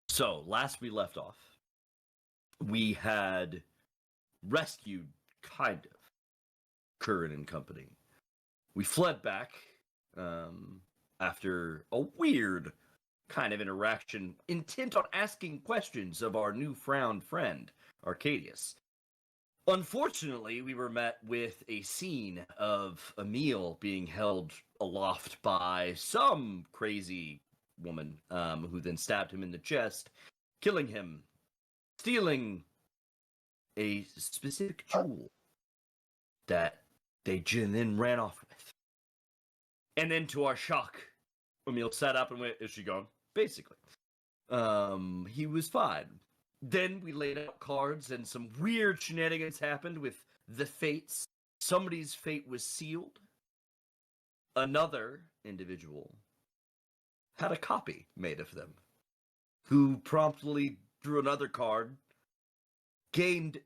So, last we left off, we had rescued, kind of, Curran and company. We fled back after a weird kind of interaction, intent on asking questions of our newfound friend, Arcadius. Unfortunately, we were met with a scene of Emil being held aloft by some crazy woman who then stabbed him in the chest, killing him, stealing a specific jewel that they then ran off with. And then, to our shock, Emil sat up and went, "Is she gone?" Basically. He was fine. Then we laid out cards and some weird shenanigans happened with the fates. Somebody's fate was sealed. Another individual had a copy made of them, who promptly drew another card, gained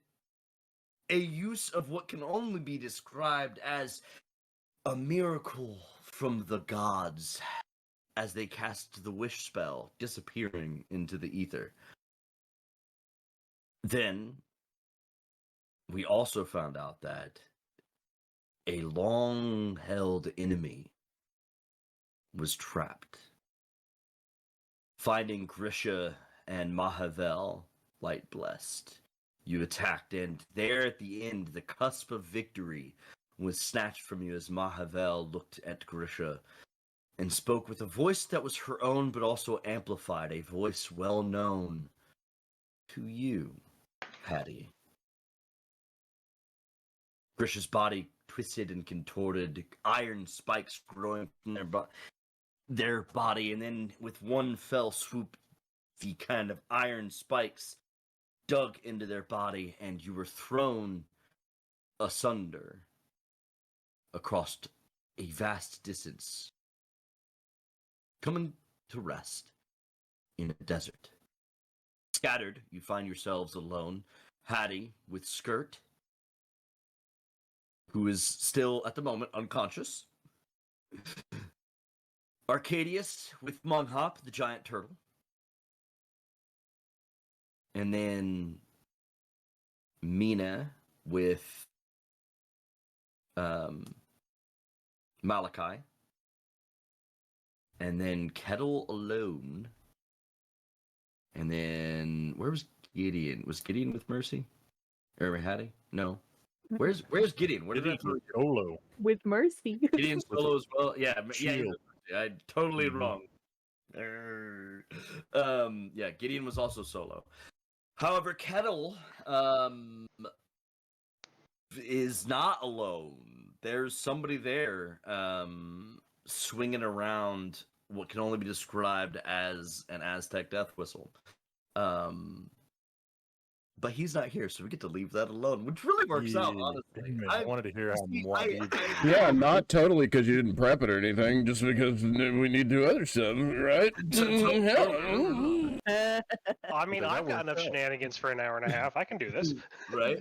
a use of what can only be described as a miracle from the gods as they cast the wish spell, disappearing into the ether. Then we also found out that a long-held enemy was trapped. Finding Grisha and Mahavel, light blessed, you attacked, and there at the end, the cusp of victory was snatched from you as Mahavel looked at Grisha and spoke with a voice that was her own but also amplified, a voice well known to you, Patty. Grisha's body twisted and contorted, iron spikes growing from their body, and then with one fell swoop, the kind of iron spikes dug into their body, and you were thrown asunder across a vast distance, coming to rest in a desert. Scattered, you find yourselves alone. Hattie with Skirt, who is still, at the moment, unconscious. Arcadius with Munghop, the giant turtle. And then Mina with Malachi. And then Kettle alone. And then where was Gideon? Was Gideon with Mercy? Or Hattie? No. Where's Gideon? Where did I put Solo with Mercy? Gideon solo as well? Yeah, Shield. I totally wrong. Yeah, Gideon was also solo. However, Kettle is not alone. There's somebody there swinging around what can only be described as an Aztec death whistle. But he's not here, so we get to leave that alone, which really works out, honestly. I wanted to hear how Yeah, not totally because you didn't prep it or anything, just because we need to do other stuff, right? I mean, I've got enough shenanigans for an hour and a half. I can do this. Right?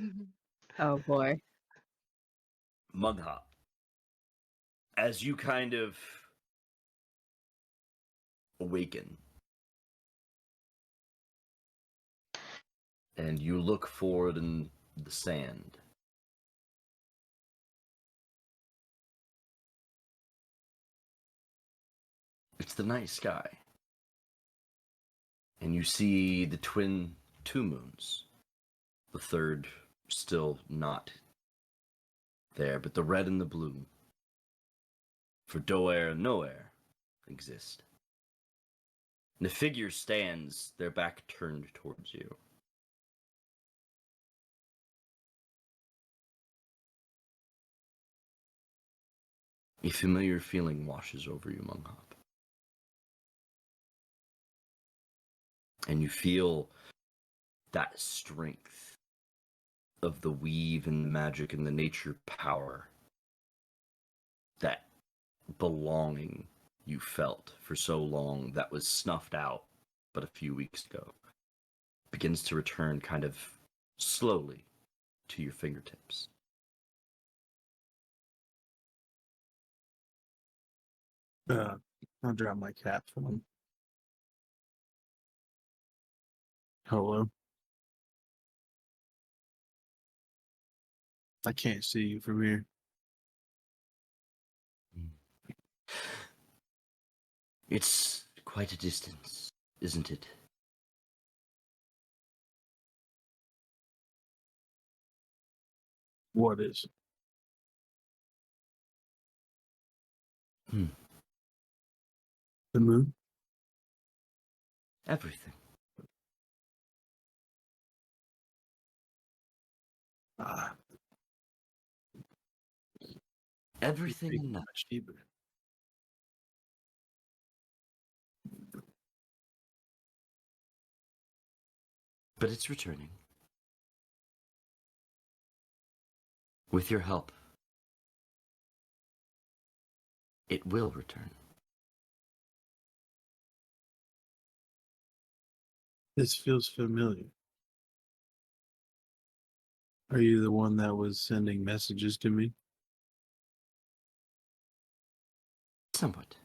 Oh boy. Munghop. As you kind of awaken, and you look forward in the sand, it's the night sky, and you see the two moons, the third still not there, but the red and the blue, for Do'er and Nowhere, exist. And the figure stands, their back turned towards you. A familiar feeling washes over you, Munghop. And you feel that strength of the weave and the magic and the nature power, that belonging you felt for so long that was snuffed out but a few weeks ago, begins to return kind of slowly to your fingertips. I'll drop my cap for him. Hello. I can't see you from here. It's quite a distance, isn't it? What is? Hmm. The moon? Everything. Ah, Everything big and nothing. much deeper. But it's returning. With your help, it will return. This feels familiar. Are you the one that was sending messages to me? Somewhat.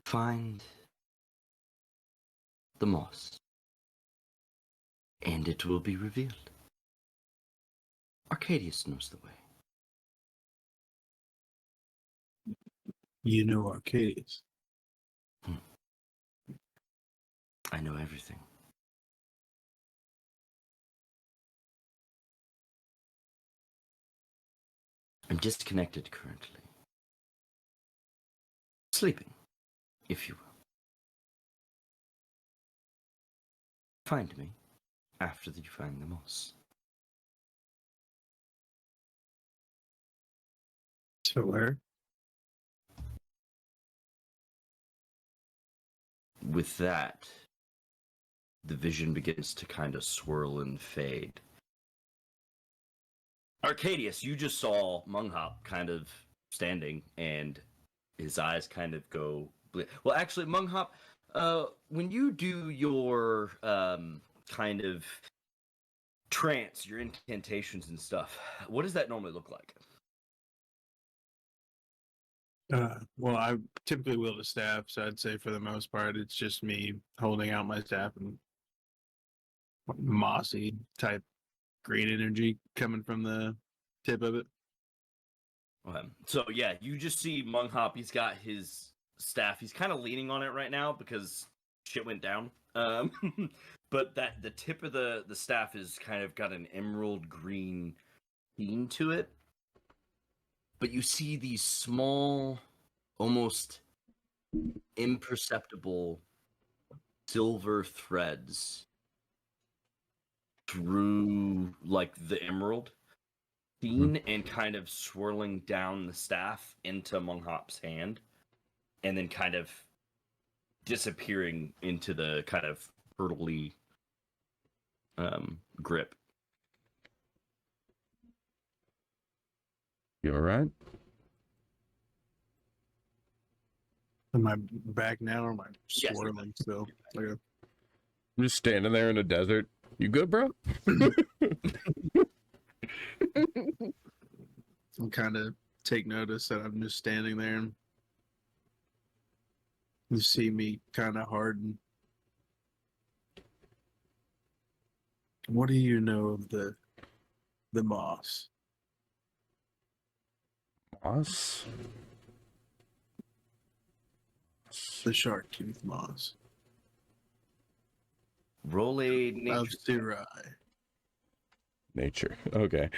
Find the moss, and it will be revealed. Arcadius knows the way. You know Arcadius. I know everything. I'm disconnected currently. Sleeping, if you will. Find me after you find the moss. So where? With that, the vision begins to kind of swirl and fade. Arcadius, you just saw Munghop kind of standing, and his eyes kind of go. Well, actually, Munghop, when you do your kind of trance, your incantations and stuff, what does that normally look like? Well, I typically wield a staff, so I'd say for the most part, it's just me holding out my staff and mossy type green energy coming from the tip of it. Okay. So yeah, you just see Munghop. He's got his staff. He's kind of leaning on it right now because shit went down. But that the tip of the staff is kind of got an emerald green sheen to it. But you see these small, almost imperceptible silver threads through like the emerald sheen and kind of swirling down the staff into Munghop's hand, and then kind of disappearing into the kind of hurtly grip. You all right? Am I back now or am I Yes. swirling still? Okay. I'm just standing there in the desert. You good, bro? I'll kind of take notice that I'm just standing there and you see me kind of harden. What do you know of the moss? Moss? The shark tooth moss. Roll a Of nature. Sirai. Nature. Okay.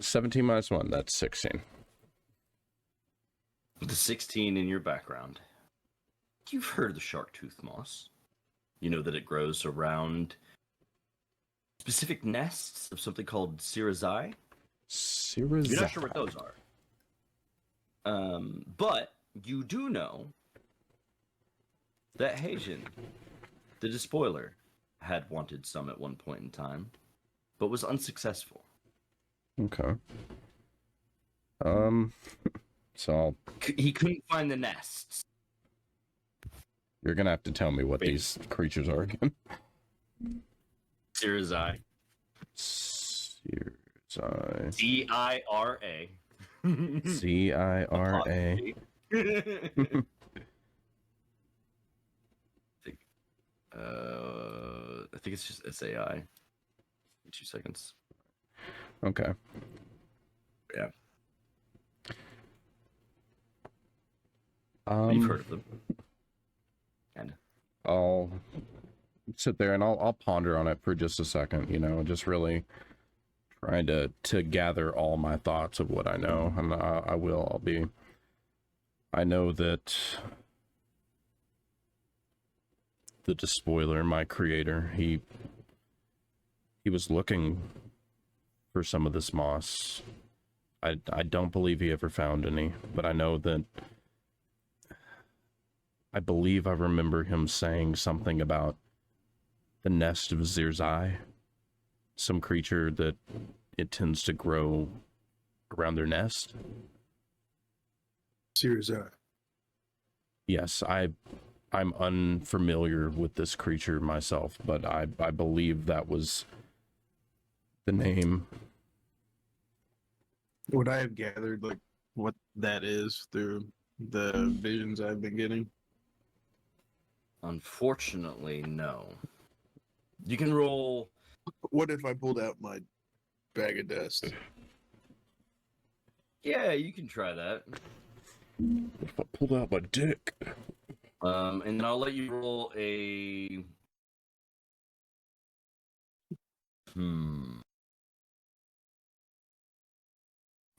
17 minus 1, that's 16. With the 16 in your background, you've heard of the shark tooth moss. You know that it grows around specific nests of something called Sirazai. You're not sure what those are. But you do know that Haitian, the despoiler, had wanted some at one point in time, but was unsuccessful. Okay. So He couldn't find the nests. you're gonna have to tell me what these creatures are again. Sirazai. Sirazai. Dira. C-I-R-A. I think it's just SAI. 2 seconds. Okay. Yeah. You've heard of them. And I'll sit there and I'll ponder on it for just a second, you know, just really trying to gather all my thoughts of what I know. And I know that the Despoiler, my creator, he was looking for some of this moss. I don't believe he ever found any, but I know that I believe I remember him saying something about the nest of Zirzai, some creature that it tends to grow around their nest. Zirzai. Yes, I'm unfamiliar with this creature myself, but I believe that was the name. Would I have gathered like what that is through the visions I've been getting? unfortunately, no. You can roll. What if I pulled out my bag of dust? Yeah, you can try that. If I pulled out my dick. And then I'll let you roll a.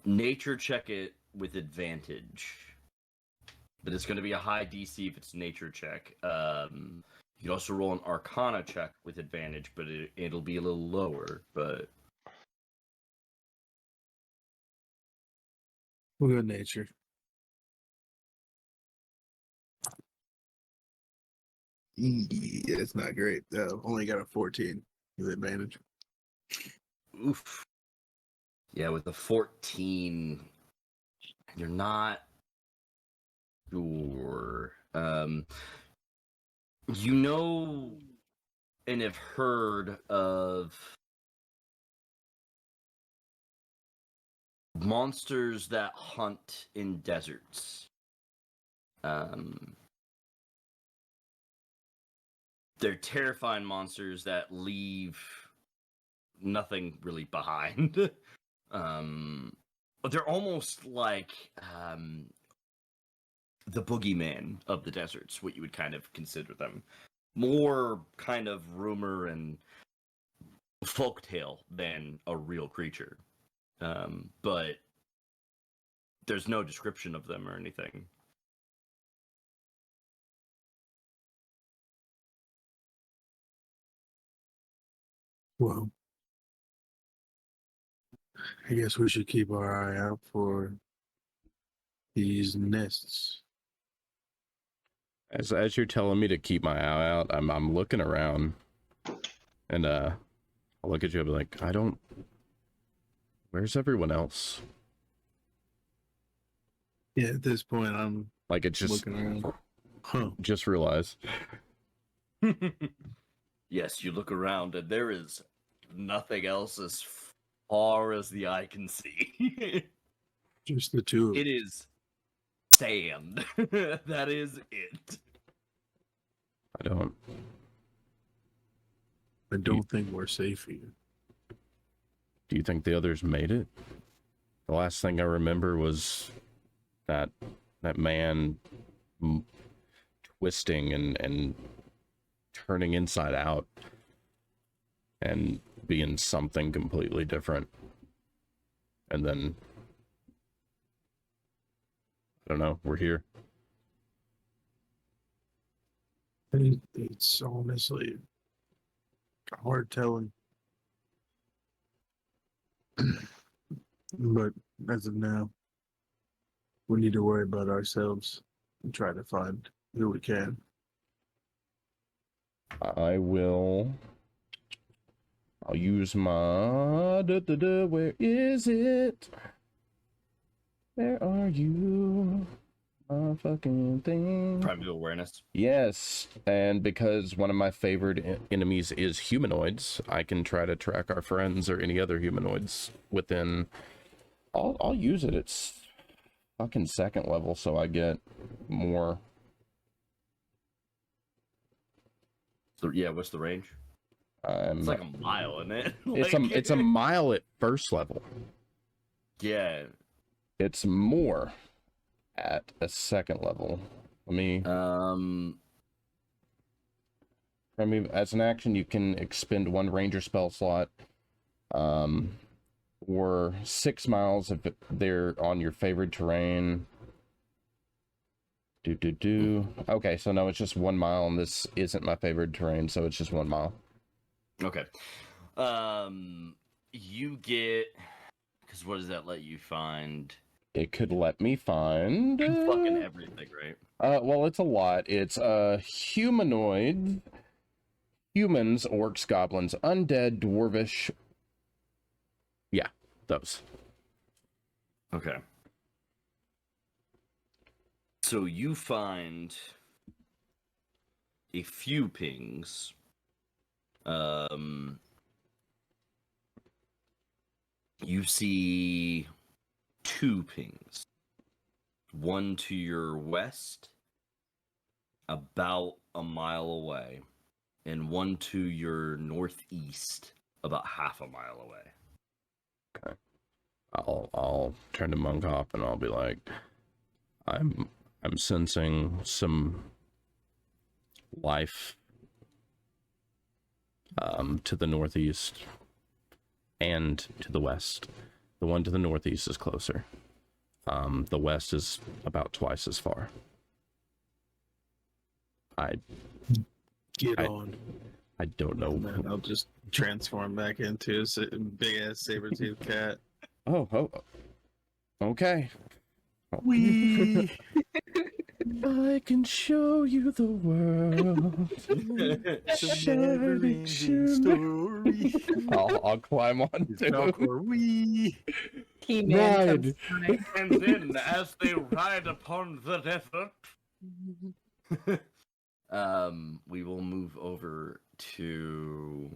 Nature check it with advantage. But it's going to be a high DC if it's a nature check. You can also roll an Arcana check with advantage, but it'll be a little lower. But We'll go nature. Yeah, it's not great. Only got a 14 with advantage. oof. Yeah, with the 14, you're not sure. You know and have heard of monsters that hunt in deserts. They're terrifying monsters that leave nothing really behind. But they're almost like the boogeyman of the deserts, what you would kind of consider them. More kind of rumor and folktale than a real creature. But there's no description of them or anything. Well, I guess we should keep our eye out for these nests. As you're telling me to keep my eye out, I'm looking around, and I'll look at you and be like, where's everyone else? Yeah, at this point, I'm Like, it's just looking around. Huh. just realized. Yes, you look around and there is nothing else as far as the eye can see. Just the two of It is sand. That is it. I don't think we're safe here. Do you think the others made it? The last thing I remember was that man twisting and turning inside out and being something completely different. And then, I don't know, we're here. It's honestly hard telling. But as of now, we need to worry about ourselves and try to find who we can. I'll use my where is it? Where are you? My fucking thing. Primeval awareness. Yes, and because one of my favorite enemies is humanoids, I can try to track our friends or any other humanoids within I'll use it. It's fucking second level, so I get more. So yeah, what's the range? It's like a mile, isn't it? It's a mile at first level. Yeah. It's more at a second level. Let me. I mean, as an action, you can expend 1 ranger spell slot, or 6 miles if they're on your favored terrain. Okay, so no, it's just 1 mile, and this isn't my favored terrain, so it's just 1 mile. Okay. You get, because what does that let you find? It could let me find Fucking everything, right? Well, it's a lot. It's humanoid, humans, orcs, goblins, undead, dwarvish. Yeah, those. Okay. So you find a few pings. You see 2 pings. One to your west, about a mile away, and one to your northeast, about half a mile away. Okay. I'll turn to Monk Hop and I'll be like, I'm sensing some life to the northeast and to the west. The one to the northeast is closer. The west is about twice as far. Get on. I don't know. And then I'll just transform back into a big ass saber-toothed cat. Oh, okay. Wee. I can show you the world. Never-ending story. I'll climb on too. Wee. He-Man Ride. comes by. And then, as they ride upon the desert, we will move over to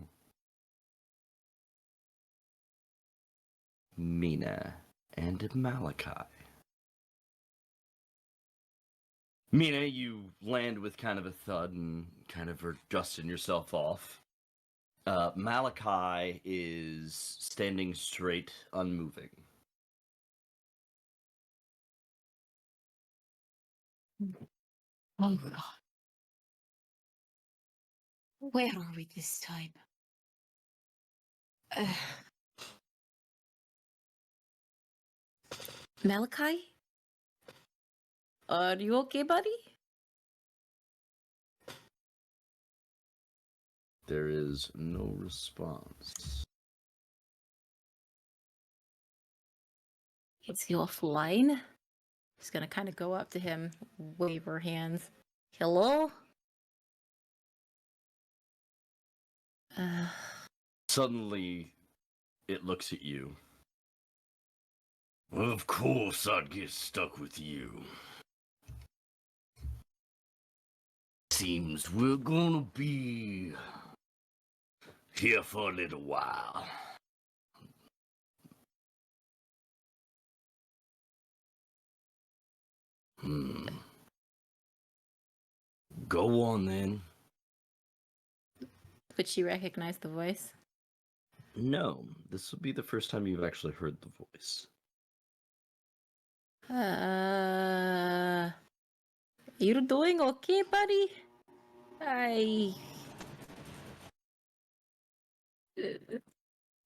Mina and Malachi. Mina, you land with kind of a thud and kind of are dusting yourself off. Malachi is standing straight, unmoving. Oh God. Where are we this time? Malachi? Are you okay, buddy? There is no response. Is he offline? He's gonna kind of go up to him, wave her hands. Hello? Suddenly, it looks at you. Well, of course I'd get stuck with you. Seems we're gonna be here for a little while. Go on then. Would she recognize the voice? No, this will be the first time you've actually heard the voice. You doing okay, buddy?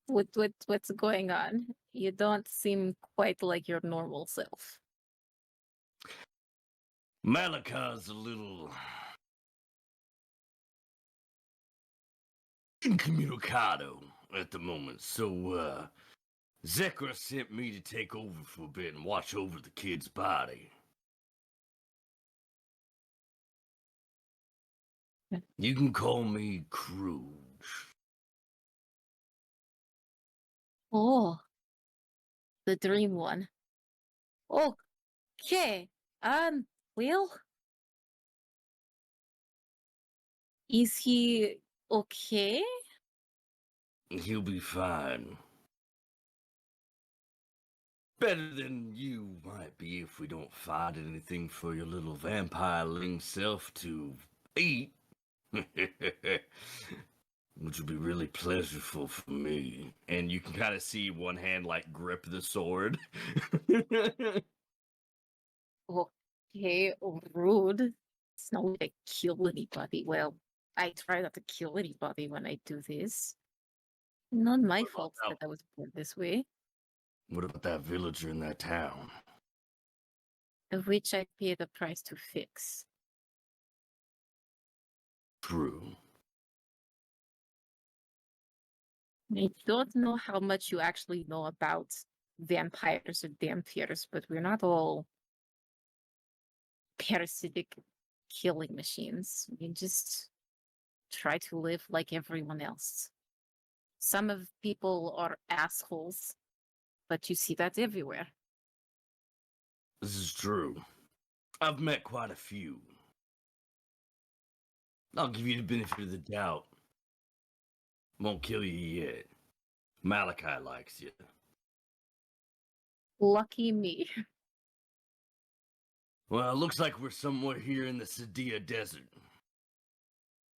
What's going on? You don't seem quite like your normal self. Malachi's a little incommunicado at the moment, so Zekra sent me to take over for a bit and watch over the kid's body. You can call me Crude. Oh, the dream one. Okay. Will? Is he okay? He'll be fine. Better than you might be if we don't find anything for your little vampireling self to eat. Which would be really pleasurable for me. And you can kind of see one hand like grip the sword. Okay, rude. It's not like I kill anybody. Well, I try not to kill anybody when I do this. Not my What about fault that? that I was born this way, What about that villager in that town? of which I paid a price to fix. True. I don't know how much you actually know about vampires or vampires, but we're not all parasitic killing machines. We just try to live like everyone else. Some of people are assholes, but you see that everywhere. This is true. I've met quite a few. I'll give you the benefit of the doubt. Won't kill you yet. Malachi likes you. Lucky me. Well, it looks like we're somewhere here in the Sadia Desert.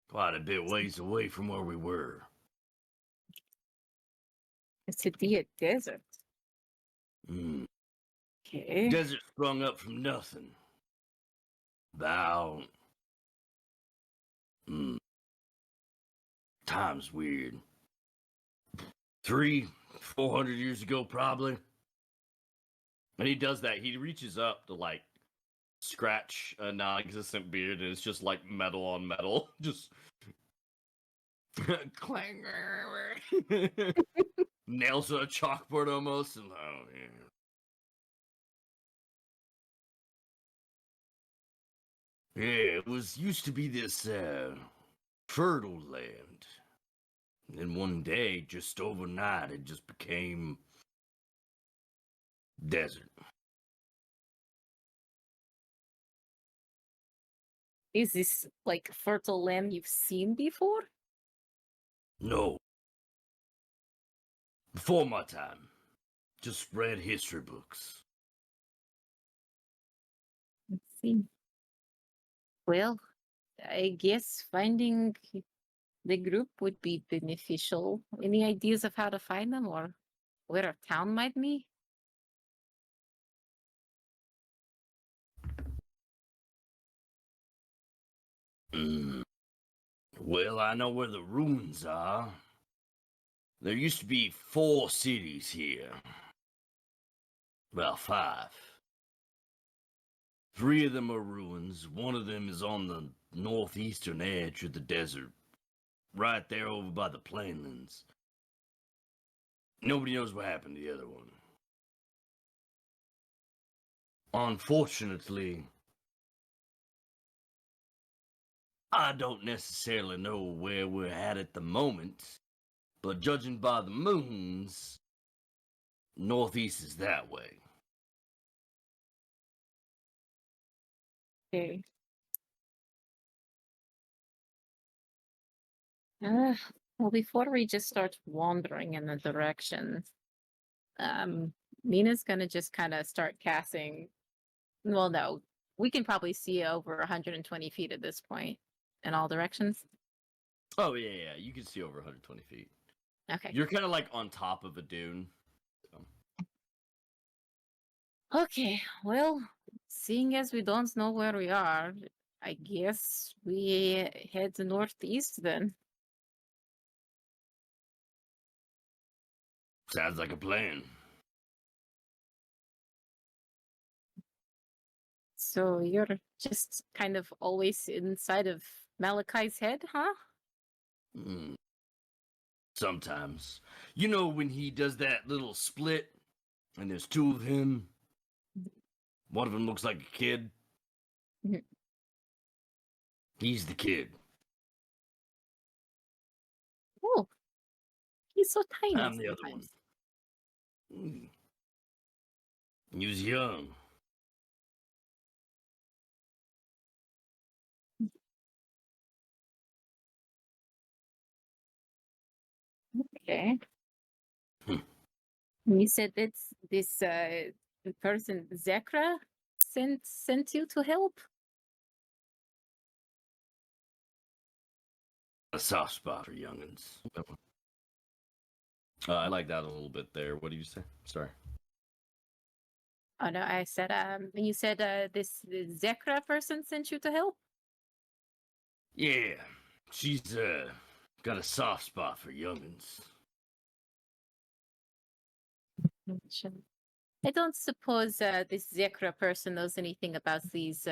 Quite a bit ways away from where we were. It's a desert. Hmm. Okay. Desert sprung up from nothing. About... Time's weird. 400 years ago, probably. And he does that. He reaches up to, like, scratch a non-existent beard, and it's just, like, metal on metal. Just... clang. Nails on a chalkboard almost. And, oh, yeah. Yeah, it was used to be this, fertile land. And then one day, just overnight, it just became desert. Is this like fertile land you've seen before? No. Before my time. Just read history books. Let's see. Well, I guess finding the group would be beneficial. Any ideas of how to find them or where a town might be? Well, I know where the ruins are. There used to be 4 cities here. Well, 5. 3 of them are ruins. One of them is on the northeastern edge of the desert. Right there over by the plainlands. Nobody knows what happened to the other one. Unfortunately, I don't necessarily know where we're at the moment, but judging by the moons, northeast is that way. Okay. Well, before we just start wandering in the direction, Mina's gonna just kind of start casting. Well, no, we can probably see over 120 feet at this point in all directions. Oh, yeah, you can see over 120 feet. Okay. You're kind of like on top of a dune. Okay, well, seeing as we don't know where we are, I guess we head northeast then. Sounds like a plan. So you're just kind of always inside of Malachi's head, huh? Sometimes. You know when he does that little split, and there's 2 of him? One of them looks like a kid. Mhm. He's the kid. Oh, he's so tiny I'm the other one. sometimes. He was young. Okay. You said that this person, Zekra, sent you to help? A soft spot for youngins. I like that a little bit there. What did you say? Sorry. Oh no, I said you said this Zekra person sent you to help? Yeah, she's got a soft spot for youngins. Sure. I don't suppose this Zekra person knows anything about these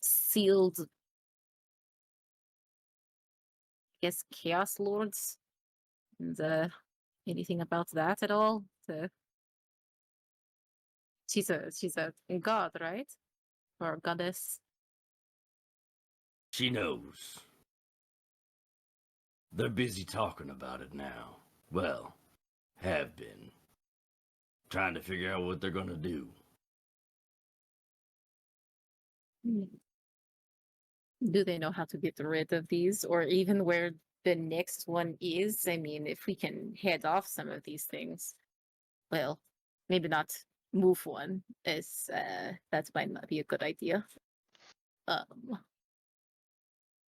sealed, I guess, Chaos Lords, and anything about that at all? She's a god, right? Or a goddess? She knows. They're busy talking about it now. Well, have been. Trying to figure out what they're gonna do. Do they know how to get rid of these, or even where the next one is? I mean, if we can head off some of these things, well, maybe not move one, as that might not be a good idea.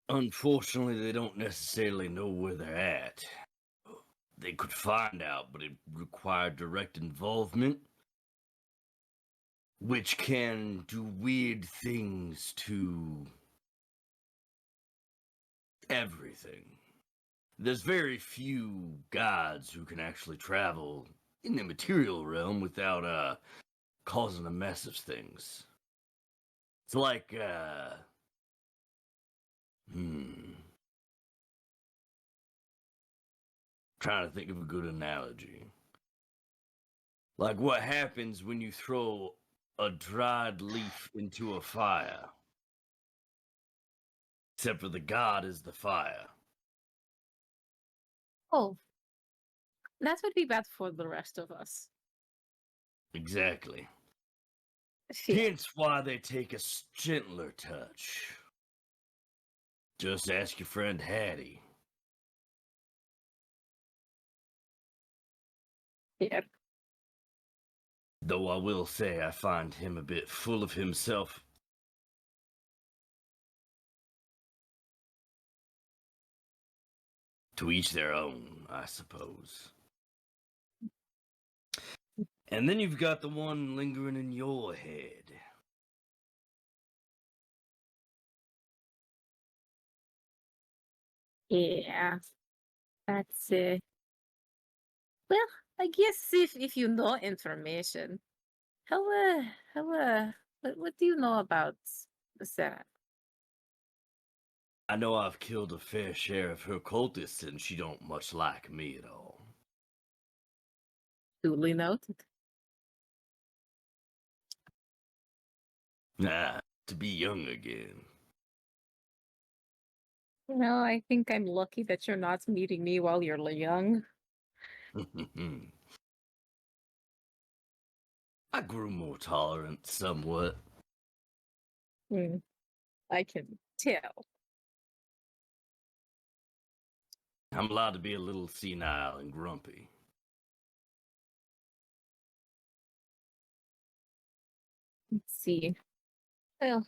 Unfortunately, they don't necessarily know where they're at. They could find out, but it required direct involvement, which can do weird things to everything. There's very few gods who can actually travel in the material realm without causing a mess of things. It's like trying to think of a good analogy. Like what happens when you throw a dried leaf into a fire. Except for the god is the fire. Oh, that would be bad for the rest of us. Exactly. Yeah. Hence why they take a gentler touch. Just ask your friend Hattie. Yeah. Though I will say I find him a bit full of himself. To each their own, I suppose. And then you've got the one lingering in your head. Yeah. That's well, I guess if you know information, what do you know about Sarah? I know I've killed a fair share of her cultists, and she don't much like me at all. Duly noted. To be young again. No, I think I'm lucky that you're not meeting me while you're young. I grew more tolerant somewhat. I can tell. I'm allowed to be a little senile and grumpy. Let's see. Well,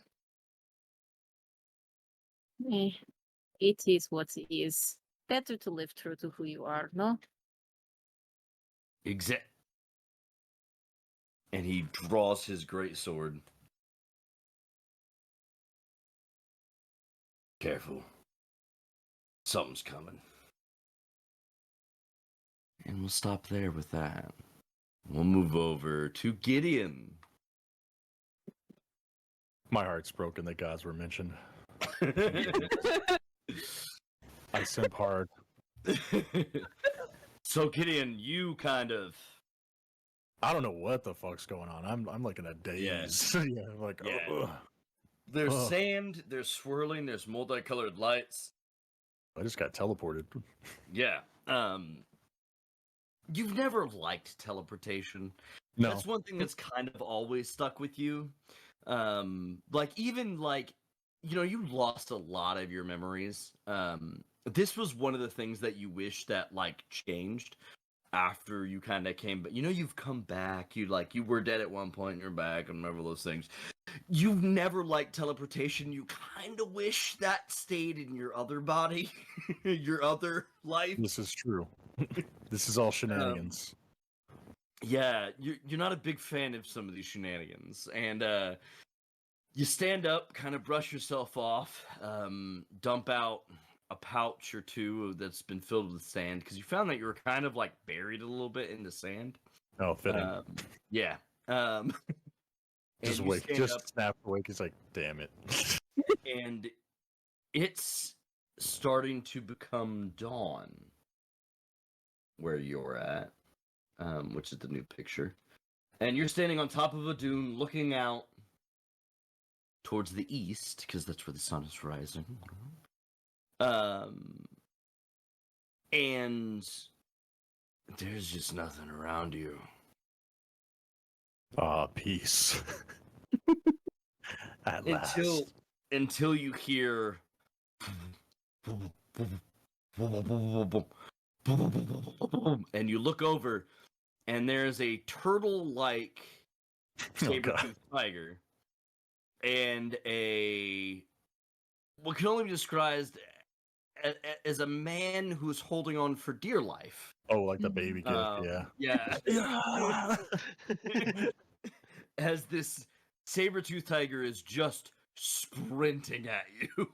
it is what it is. Better to live true to who you are, no? Exact. And he draws his great sword. Careful. Something's coming. And we'll stop there with that. We'll move over to Gideon. My heart's broken that gods were mentioned. I simp hard. So Gideon, you kind of I don't know what the fuck's going on. I'm like in a daze. Yeah, like Yeah. There's Ugh. sand, there's swirling, there's multicolored lights. I just got teleported. Yeah. You've never liked teleportation. No. That's one thing that's kind of always stuck with you. Like even like you lost a lot of your memories this was one of the things that you wish that like changed after you kind of came, but you've come back. You were dead at one point and you're back and remember those things. You've never liked teleportation. You kind of wish that stayed in your other body, your other life. This is true. This is all shenanigans. Yeah, you're not a big fan of some of these shenanigans, and you stand up, kind of brush yourself off, dump out a pouch or two that's been filled with sand, because you found that you were kind of like buried a little bit in the sand. Oh, fitting. Yeah. Just wake, just snap awake. He's like, damn it. And it's starting to become dawn where you're at, which is the new picture. And you're standing on top of a dune looking out towards the east, because that's where the sun is rising. And there's just nothing around you. Ah, peace. At last. Until you hear and you look over and there's a turtle-like saber-toothed tiger and what can only be described as a man who's holding on for dear life. Oh, like the baby kid, yeah. Yeah. As this saber-toothed tiger is just sprinting at you.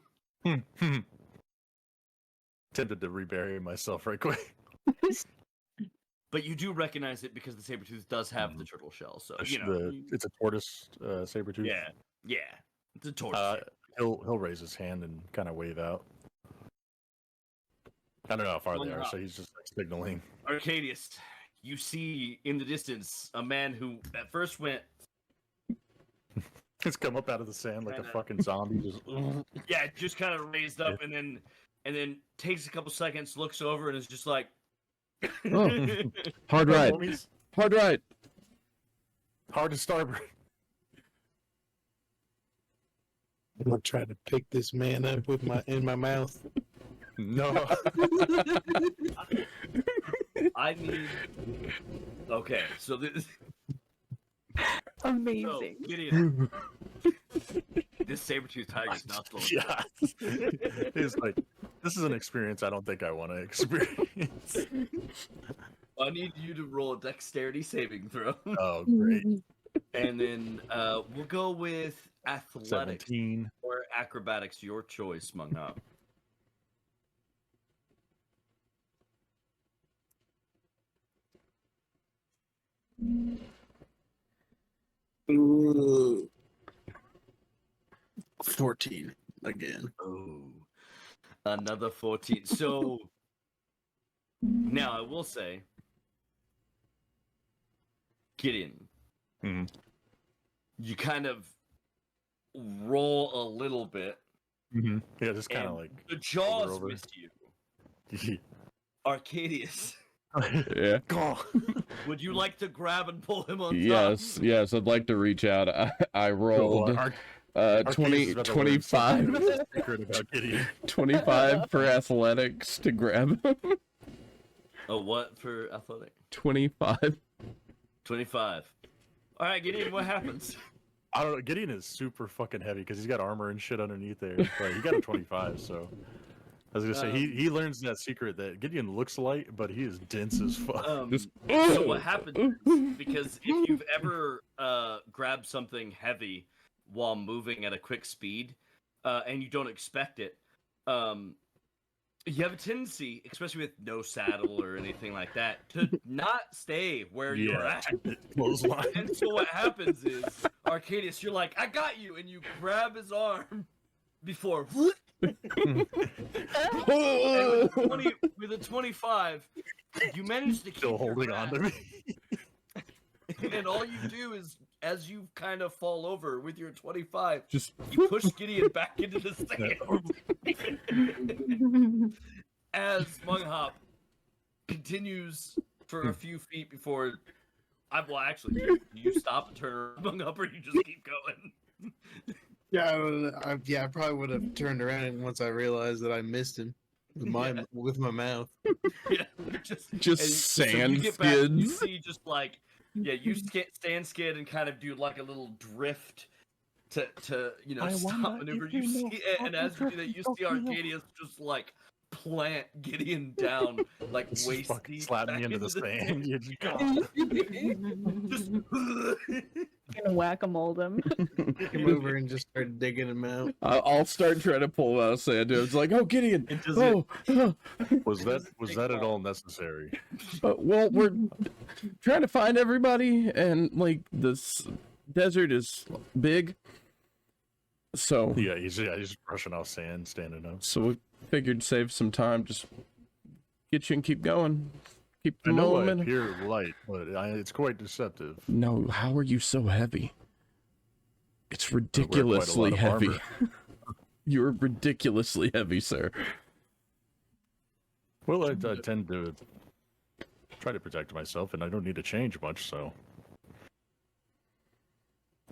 Tempted to rebury myself right quick. But you do recognize it because the saber-tooth does have the turtle shell, so It's a tortoise saber-tooth. Yeah. It's a tortoise. He'll raise his hand and kind of wave out. I don't know how far they are, so he's just like signaling. Arcadius, you see in the distance a man who at first went. He's come up out of the sand like a fucking zombie. Just kind of raised up and then takes a couple seconds, looks over, and is just like, Oh, hard right. Hard right. Hard to starboard. I'm gonna try to pick this man up with in my mouth. No. I need. Okay, so this. Amazing. So, Gideon, this saber-toothed tiger is not slowing down. Yeah. He's like, this is an experience I don't think I want to experience. I need you to roll a dexterity saving throw. Oh, great. And then we'll go with athletics 17. or acrobatics, your choice, Mung Up. Ooh. 14 again. Oh, another 14. So now I will say, Gideon, you kind of roll a little bit. Yeah, just kind of like the jaws over. missed you. Arcadius, Yeah. would you like to grab and pull him on top? Yes, I'd like to reach out. I rolled 25 for athletics to grab him. Oh, what for athletic? 25. 25. All right, Gideon, what happens? I don't know. Gideon is super fucking heavy because he's got armor and shit underneath there. But he got a 25, so I was gonna say he learns that secret that Gideon looks light, but he is dense as fuck. So what happens is, because if you've ever grabbed something heavy while moving at a quick speed, and you don't expect it, you have a tendency, especially with no saddle or anything like that, to not stay where you're at. And so what happens is, Arcadius, you're like, I got you, and you grab his arm before. And with a 25, you manage to keep Still holding on to me. And all you do is, as you kind of fall over with your 25, Just you push Gideon back into the sand. As Munghop continues for a few feet before, actually, do you stop and turn around, Munghop, or you just keep going? Yeah, I probably would have turned around once I realized that I missed him. with my mouth. Yeah, Just and sand you get back, you skids. see just like, yeah, you stand skid and kind of do like a little drift to stop maneuver. You see, and as you do that, you see Arcadius just like plant Gideon down like Just waist fucking deep slap back me into the sand. You just, just Gonna whack-a-mole them. Come over and just start digging him out. I'll start trying to pull out sand. It's like, oh, Gideon. It does Oh, was that at all necessary? well, we're trying to find everybody, and like this desert is big, so Yeah, he's brushing off sand, standing up. so we figured save some time, just get you and keep going, keep I the know I moment. appear light, but it's quite deceptive. No, how are you so heavy? It's I wear quite a ridiculously lot of heavy. armor. You're ridiculously heavy, sir. Well, I tend to try to protect myself, and I don't need to change much, so.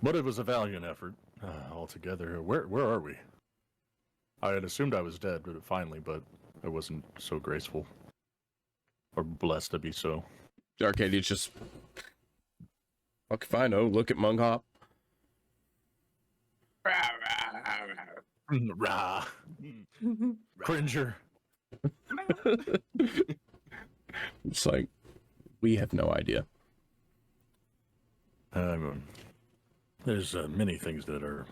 But it was a valiant effort, altogether. Where are we? I had assumed I was dead, finally, but I wasn't so graceful. Or blessed to be so. Arcadia's just, fuck if I know, look at Mung Hop. Rah! Cringer! It's like, we have no idea. There's many things that are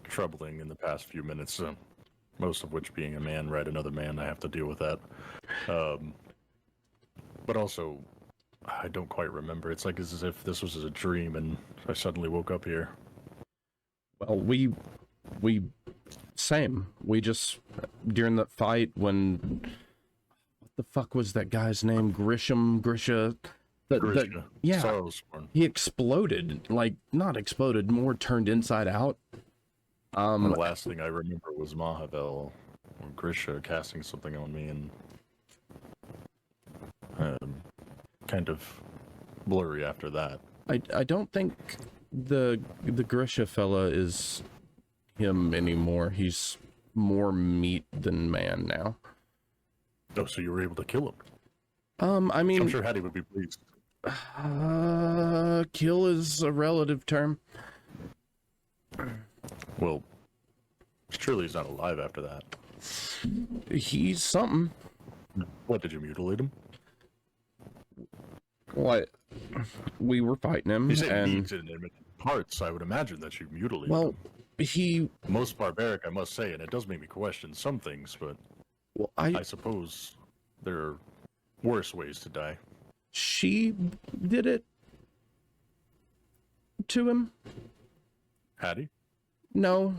troubling in the past few minutes, most of which being a man right another man, I have to deal with that. But also, I don't quite remember. It's like as if this was a dream and I suddenly woke up here. Well, we same. We just, during that fight when, what the fuck was that guy's name? Grisha? Grisha. Yeah. Sorrowsworn. He exploded, like, not exploded, more turned inside out. The last thing I remember was Mahavel or Grisha casting something on me, and kind of blurry after that. I don't think the Grisha fella is him anymore. He's more meat than man now. Oh, so you were able to kill him? I mean, I'm sure Hattie would be pleased. Kill is a relative term. Well, surely he's not alive after that. He's something. What, did you mutilate him? What? We were fighting him, You say and meat in parts. I would imagine that you mutilated well, him. he. Most barbaric, I must say, and it does make me question some things, but Well, I suppose there are worse ways to die. She did it to him. Hattie? No,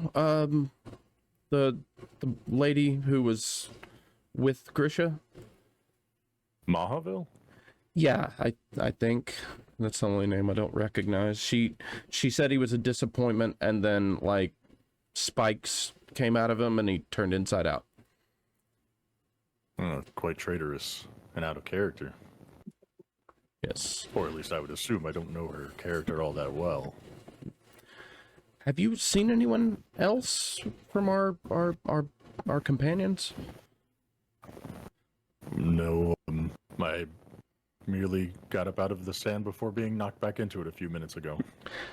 the lady who was with Grisha. Mahaville? Yeah, I think that's the only name I don't recognize. She said he was a disappointment, and then like spikes came out of him, and he turned inside out. Quite traitorous and out of character. Yes. Or at least I would assume. I don't know her character all that well. Have you seen anyone else from our companions? No, I merely got up out of the sand before being knocked back into it a few minutes ago.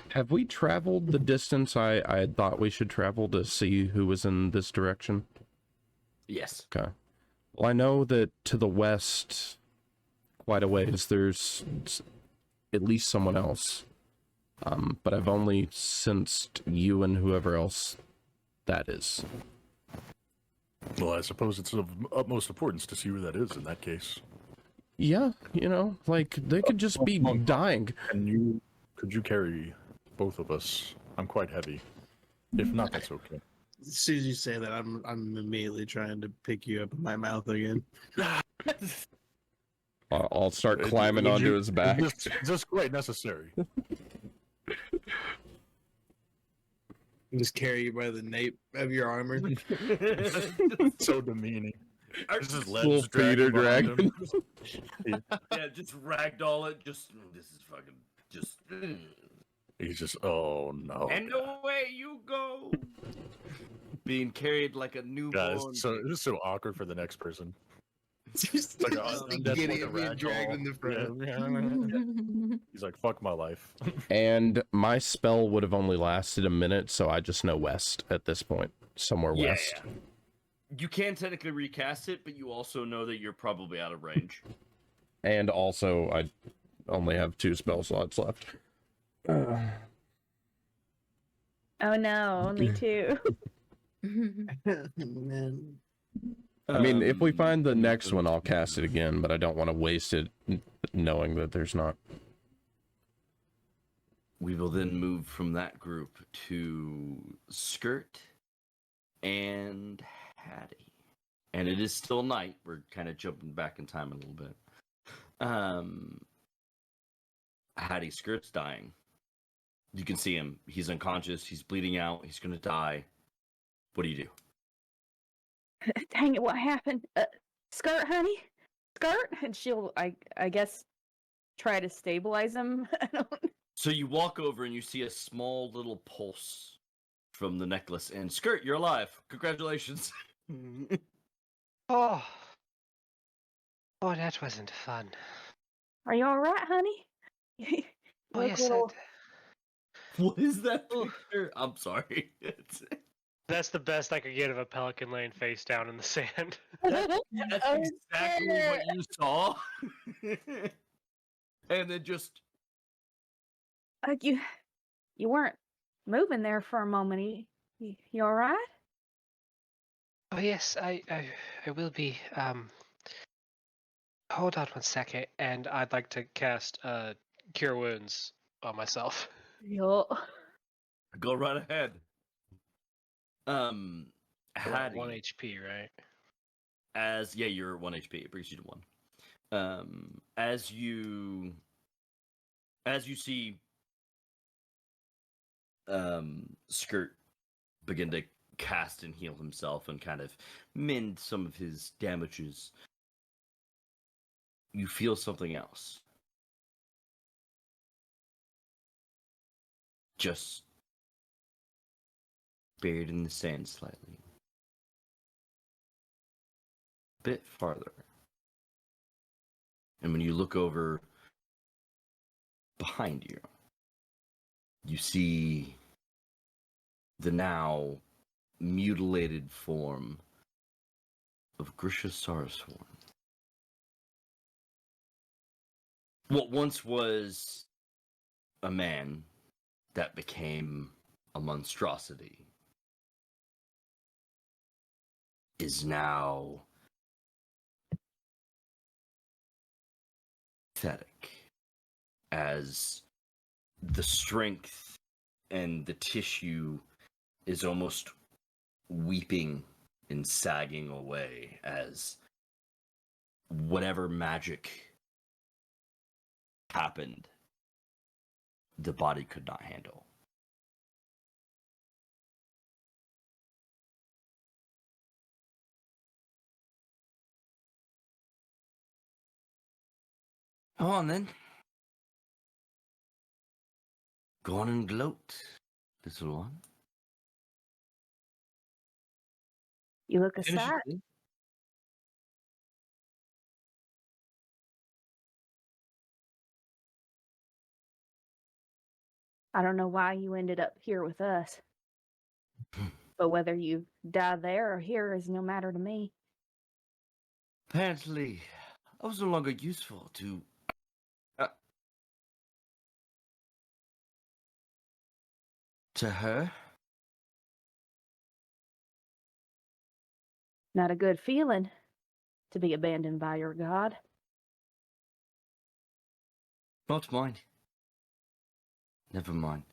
Have we traveled the distance I had thought we should travel to see who was in this direction? Yes. Okay. Well, I know that to the west, quite a ways, there's at least someone else. But I've only sensed you and whoever else that is. Well, I suppose it's of utmost importance to see who that is in that case. Yeah, like they could just be dying. And could you carry both of us? I'm quite heavy. If not, that's okay. As soon as you say that, I'm immediately trying to pick you up in my mouth again. I'll start climbing onto his back. Just quite necessary. Just carry you by the nape of your armor. So demeaning. This is Little Peter dragon. Yeah, just ragdoll it. Just this is fucking just. He's just, oh no. And away you go. Being carried like a newborn. Guys, so this is so awkward for the next person. Just, Like, just I'm the dead idiot like a being rag dragged in doll. the front. Yeah. He's like, fuck my life. And my spell would have only lasted a minute, so I just know west at this point. Somewhere Yeah, west. yeah. You can technically recast it, but you also know that you're probably out of range. And also, I only have 2 spell slots left. Oh no, only 2. Man. I mean, if we find the next one, I'll cast it again, but I don't want to waste it knowing that there's not. We will then move from that group to Skirt and Hattie. And it is still night. We're kind of jumping back in time a little bit. Hattie, Skirt's dying. You can see him. He's unconscious. He's bleeding out. He's going to die. What do you do? Dang it, what happened? Skirt, honey? Skirt? And she'll, I guess, try to stabilize him. I don't... So you walk over and you see a small little pulse from the necklace. And Skirt, you're alive. Congratulations. Oh. Oh, that wasn't fun. Are you alright, honey? You Oh, look yes, a little... What is that picture? I'm sorry. That's the best I could get of a pelican laying face down in the sand. That's Oh, exactly what you saw. And then just you weren't moving there for a moment. You alright? Oh yes, I will be. Hold on one second, and I'd like to cast Cure Wounds on myself. Yo. go right ahead. Hattie, 1 HP, right? you're 1 HP. It brings you to 1. As you see Skirt begin to cast and heal himself and kind of mend some of his damages, you feel something else. Just buried in the sand slightly. A bit farther. And when you look over behind you, you see the now mutilated form of Grisha Saraswarn. What once was a man that became a monstrosity is now pathetic, as the strength and the tissue is almost weeping and sagging away, as whatever magic happened, the body could not handle. Go on then. Go on and gloat, little one. You look a Finish sight. it. I don't know why you ended up here with us. But whether you die there or here is no matter to me. Apparently, I was no longer useful to her. Not a good feeling to be abandoned by your god. Not mine. Never mind.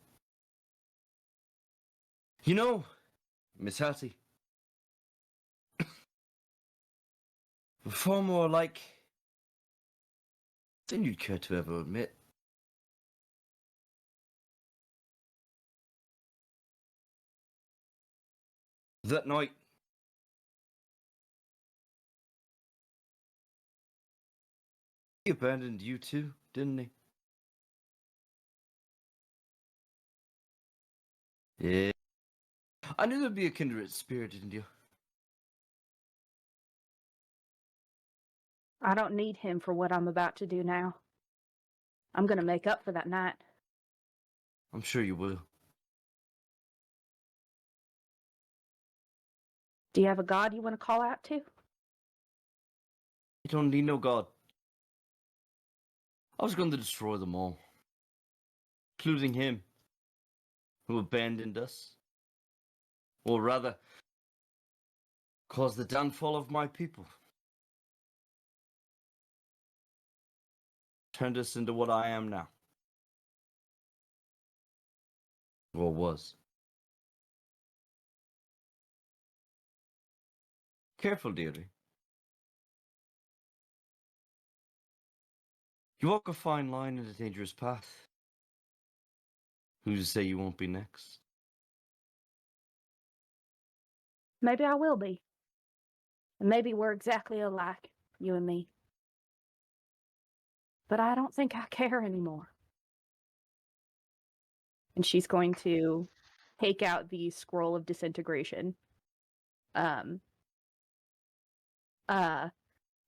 You know, Miss Hattie, we're far more alike than you'd care to ever admit. That night, he abandoned you too, didn't he? Yeah. I knew there'd be a kindred spirit, didn't you? I don't need him for what I'm about to do now. I'm gonna make up for that night. I'm sure you will. Do you have a god you want to call out to? You don't need no god. I was going to destroy them all, including him, who abandoned us. Or rather, caused the downfall of my people. Turned us into what I am now. Or was. Careful, dearie. You walk a fine line and a dangerous path. Who's to say you won't be next? Maybe I will be. And maybe we're exactly alike, you and me. But I don't think I care anymore. And she's going to take out the scroll of disintegration. And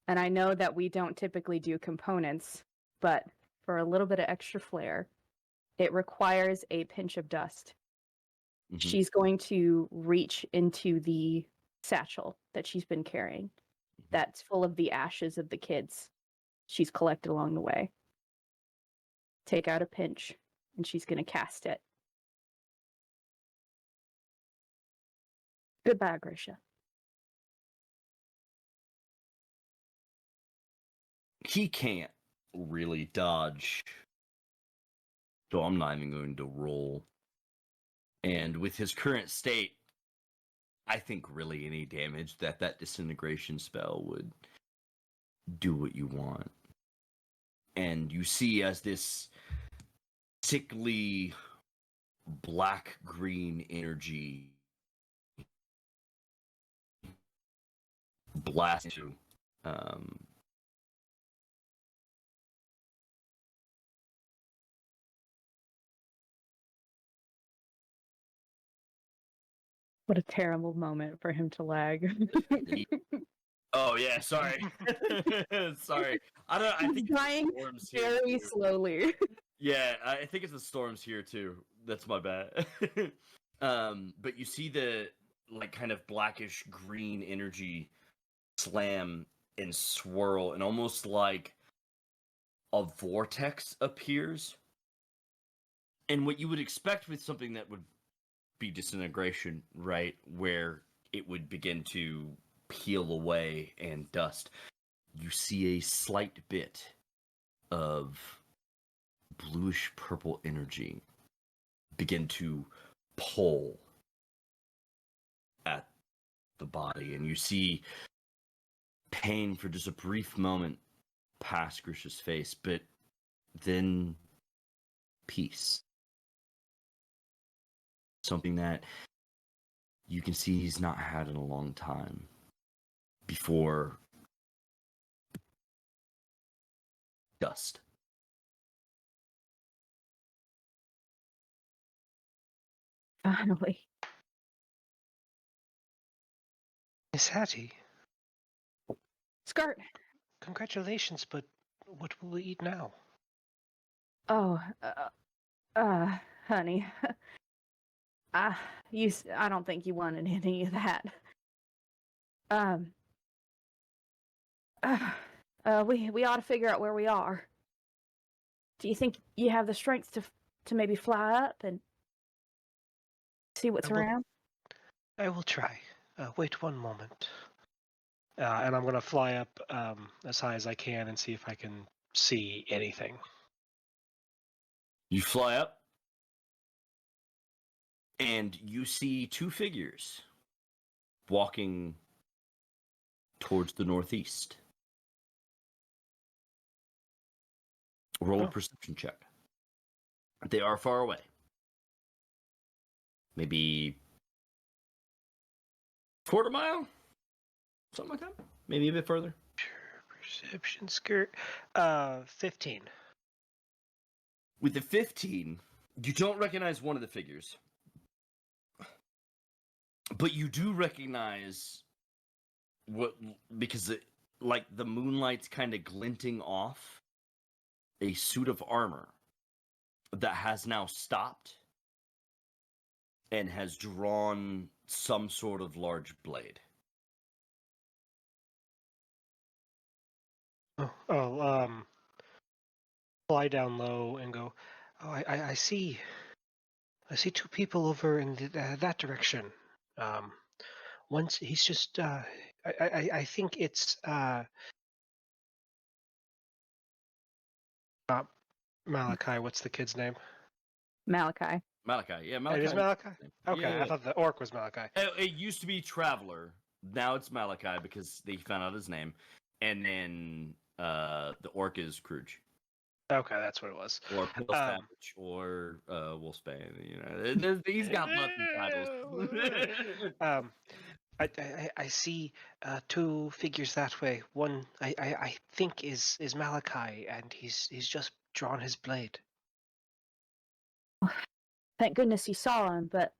I know that we don't typically do components, but for a little bit of extra flair, it requires a pinch of dust. Mhm. She's going to reach into the satchel that she's been carrying that's full of the ashes of the kids she's collected along the way. Take out a pinch, and she's going to cast it. Goodbye, Grisha. He can't really dodge. So I'm not even going to roll. And with his current state, I think really any damage that disintegration spell would do what you want. And you see as this sickly black-green energy blasts into What a terrible moment for him to lag. Oh yeah, sorry. Sorry. I He's think it's dying the storms here. very too. slowly. Yeah, I think it's the storms here too. That's my bad. But you see the like kind of blackish green energy slam and swirl, and almost like a vortex appears. And what you would expect with something that would be disintegration, right? Where it would begin to peel away and dust. You see a slight bit of bluish purple energy begin to pull at the body, and you see pain for just a brief moment pass Grisha's face, but then peace. Something that you can see he's not had in a long time before dust. Finally. Miss Hattie, Skirt. congratulations, but what will we eat now? Oh, honey. I don't think you wanted any of that. We ought to figure out where we are. Do you think you have the strength to maybe fly up and see what's around? I will try. Wait one moment. And I'm going to fly up as high as I can and see if I can see anything. You fly up, and you see two figures walking towards the northeast. Roll a Oh. perception check. They are far away. Maybe quarter mile? Something like that? Maybe a bit further. Perception skirt. 15. With the 15, you don't recognize one of the figures. But you do recognize what, because it, like the moonlight's kind of glinting off a suit of armor that has now stopped and has drawn some sort of large blade. Fly down low and go. Oh, I see. I see two people over in that direction. Once he's just. I think it's not Malachi. What's the kid's name? Malachi. Malachi, yeah, Malachi. It is Malachi. Okay, Yeah, I thought the orc was Malachi. It used to be Traveler. Now it's Malachi because they found out his name, and then the orc is Kruge. Okay, that's what it was. Or Pale Savage, or Wolfsbane. You know, he's got lots of titles. I see two figures that way. One I think is Malachi, and he's just drawn his blade. Thank goodness you saw him, but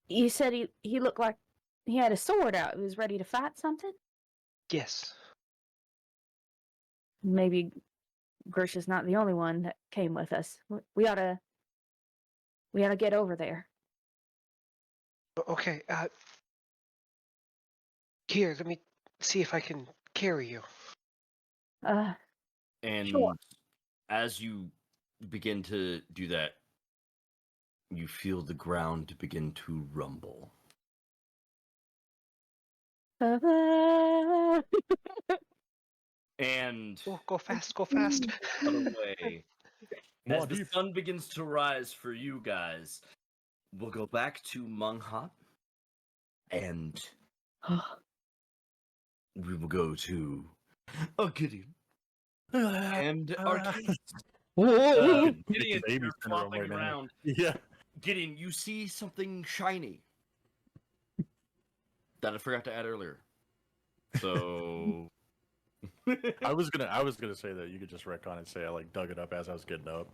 you said he looked like he had a sword out. He was ready to fight something? Yes. Maybe Grisha's not the only one that came with us. We ought to get over there. Okay. Here, let me see if I can carry you. And Sure. as you begin to do that, you feel the ground begin to rumble. And Go fast, go fast. cut away. As More the deep. sun begins to rise for you guys, we'll go back to Munghop, and we will go to Gideon and Arcade. Gideon, Baby you're syndrome flopping right now. around. Yeah. Gideon, you see something shiny that I forgot to add earlier. So I was gonna say that you could just retcon and say I like dug it up as I was getting up.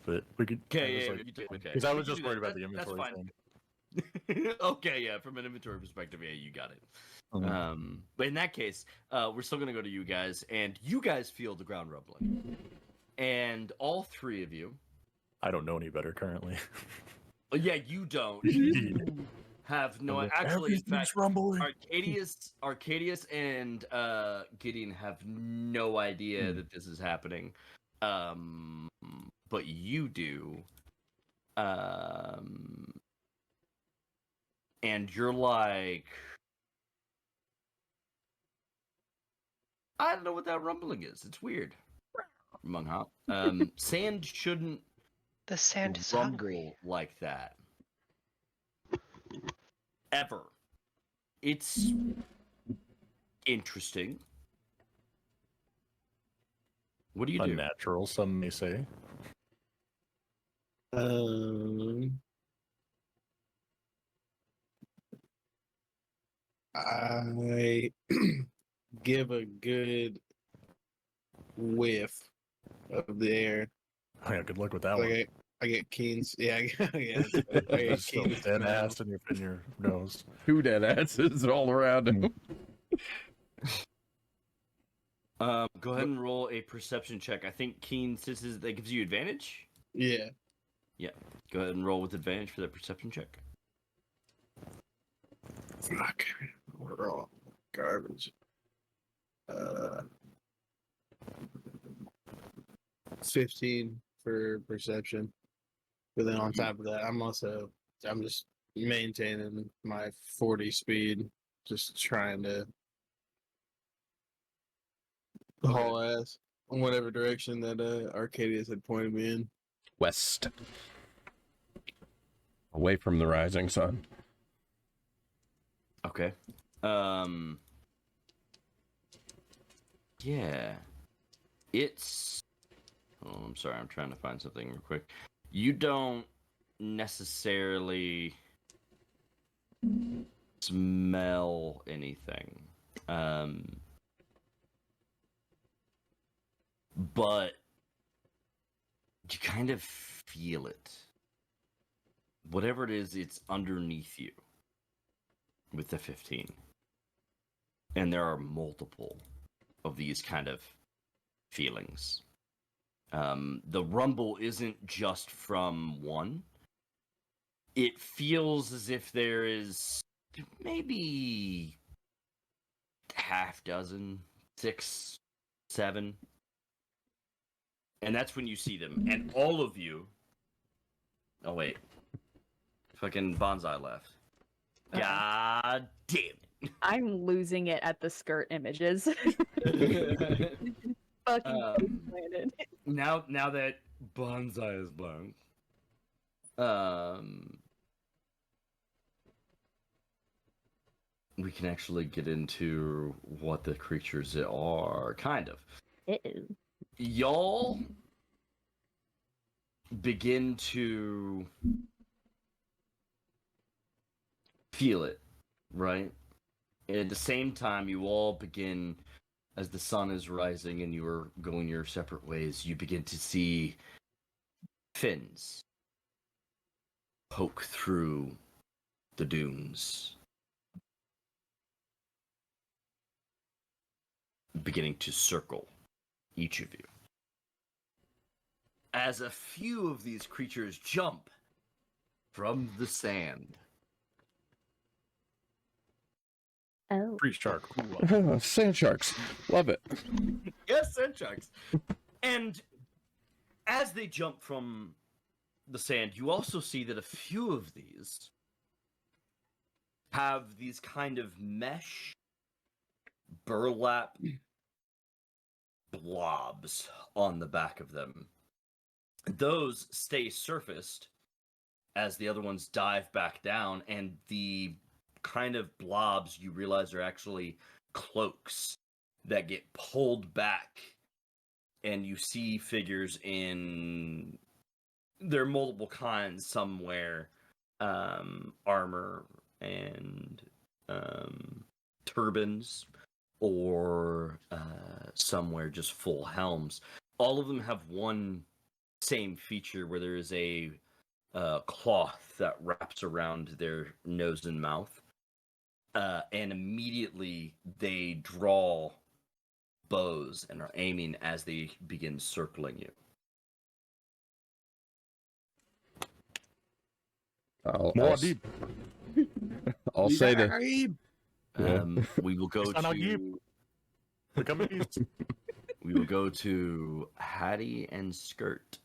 But we could. Okay, yeah, you did. Okay, Because I We was can just do worried that. about the That's inventory fine. thing. Okay, yeah, from an inventory perspective, yeah, you got it. Mhm. But in that case, we're still gonna go to you guys, and you guys feel the ground rumbling, and all three of you. I don't know any better currently. Oh, yeah, you don't. Indeed. You have no. I'm like, Actually, in everything's fact, rumbling. Arcadius, and Gideon have no idea that this is happening. But you do. And you're like, I don't know what that rumbling is. It's weird. Munghop. Sand shouldn't The sand is rumble hungry. like that. Ever. It's interesting. What do you do? Unnatural, some may say. I give a good whiff of the air. Oh, yeah, good luck with that one. Like I get Keen's. Yeah, yeah. I get Just still Keen's dead smell. ass in your nose. Two dead asses all around him. Go ahead and roll a perception check. I think Keen, since that gives you advantage. Yeah. Go ahead and roll with advantage for that perception check. Fuck. We're all garbage. 15 for perception. But then on top of that, I'm just maintaining my 40 speed, just trying to haul ass in whatever direction that Arcadius had pointed me in. West. Away from the rising sun. Okay. Yeah. It's. Oh, I'm sorry. I'm trying to find something real quick. You don't necessarily smell anything. But you kind of feel it. whatever it is, it's underneath you with the 15. And there are multiple of these kind of feelings. The rumble isn't just from one. It feels as if there is maybe half dozen, 6, 7. And that's when you see them. And all of you... Oh, wait. Fucking Bonsai left. God damn it. I'm losing it at the skirt images. Fucking planet. Now that Bonsai is blown, we can actually get into what the creatures are, kind of. Ew. Y'all begin to feel it, right? And at the same time, you all begin, as the sun is rising and you are going your separate ways, you begin to see fins poke through the dunes, beginning to circle each of you. As a few of these creatures jump from the sand. Oh. Free shark. Ooh, Sand sharks. Love it. Yes, sand sharks. And as they jump from the sand, you also see that a few of these have these kind of mesh burlap blobs on the back of them. Those stay surfaced as the other ones dive back down, and the kind of blobs you realize are actually cloaks that get pulled back, and you see figures in... There are multiple kinds, somewhere armor and turbans, or somewhere just full helms. All of them have one same feature where there is a cloth that wraps around their nose and mouth, and immediately they draw bows and are aiming as they begin circling you. Muad'Dib. I'll say that. We will go It's not to... The companies. We will go to Hattie and Skirt.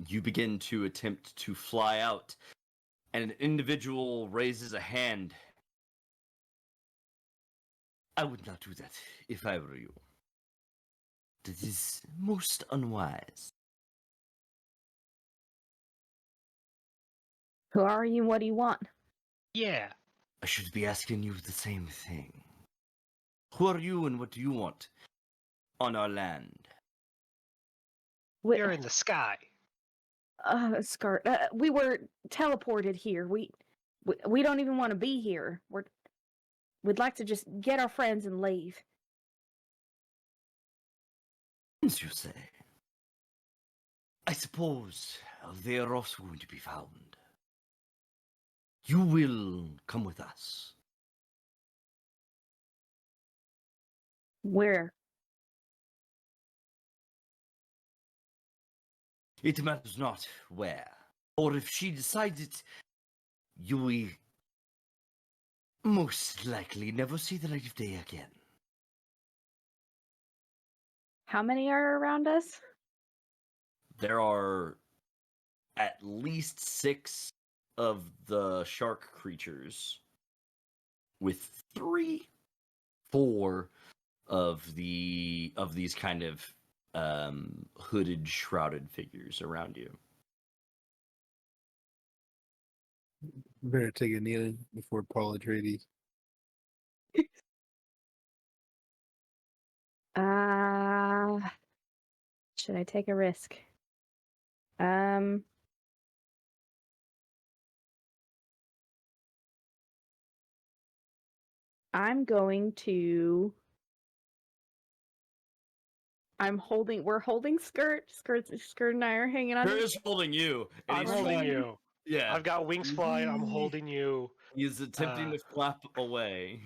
You begin to attempt to fly out, and an individual raises a hand. I would not do that if I were you. That is most unwise. Who are you? What do you want? Yeah. I should be asking you the same thing. Who are you and what do you want on our land? You're in the sky. Skirt. We were teleported here. We don't even want to be here. We'd like to just get our friends and leave. As you say. I suppose they are also going to be found. You will come with us. Where? It matters not where. Or if she decides it, you will most likely never see the light of day again. How many are around us? There are at least 6 of the shark creatures, with 3, 4 of these kind of hooded, shrouded figures around you. Better take a knee before Paul Atreides. Should I take a risk? I'm going to... We're holding Skirt. Skirt and I are hanging on. Skirt is holding you. And I'm he's holding you. Yeah. I've got wings flying. I'm holding you. He's attempting to flap away.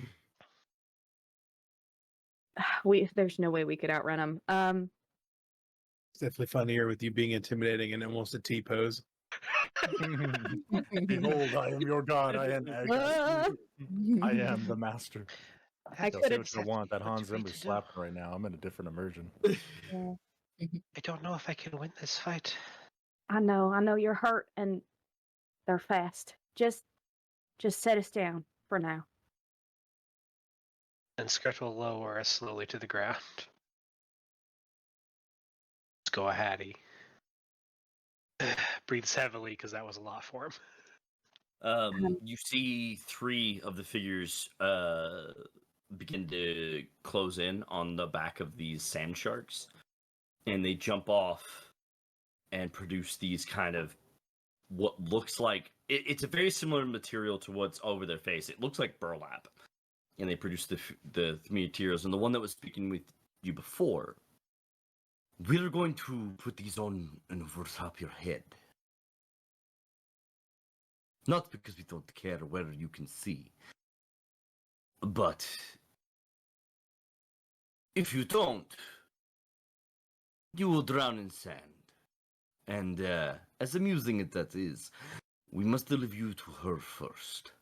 There's no way we could outrun him. It's definitely funnier with you being intimidating and almost a T pose. Behold, I am your god. I am Agnes. I am the master. I Y'all could say have. what you want. That What Hans do we Zimmer do? slapping right now. I'm in a different immersion. I don't know if I can win this fight. I know you're hurt and they're fast. Just set us down for now. And Skirt will lower us slowly to the ground. Let's go a Hattie. Breathes heavily because that was a lot for him. You see 3 of the figures begin to close in on the back of these sand sharks, and they jump off and produce these kind of what looks like it's a very similar material to what's over their face. It looks like burlap, and they produce the materials. And the one that was speaking with you before, we're going to put these on and over top your head. Not because we don't care whether you can see, but if you don't, you will drown in sand. And as amusing as that is, we must deliver you to her first.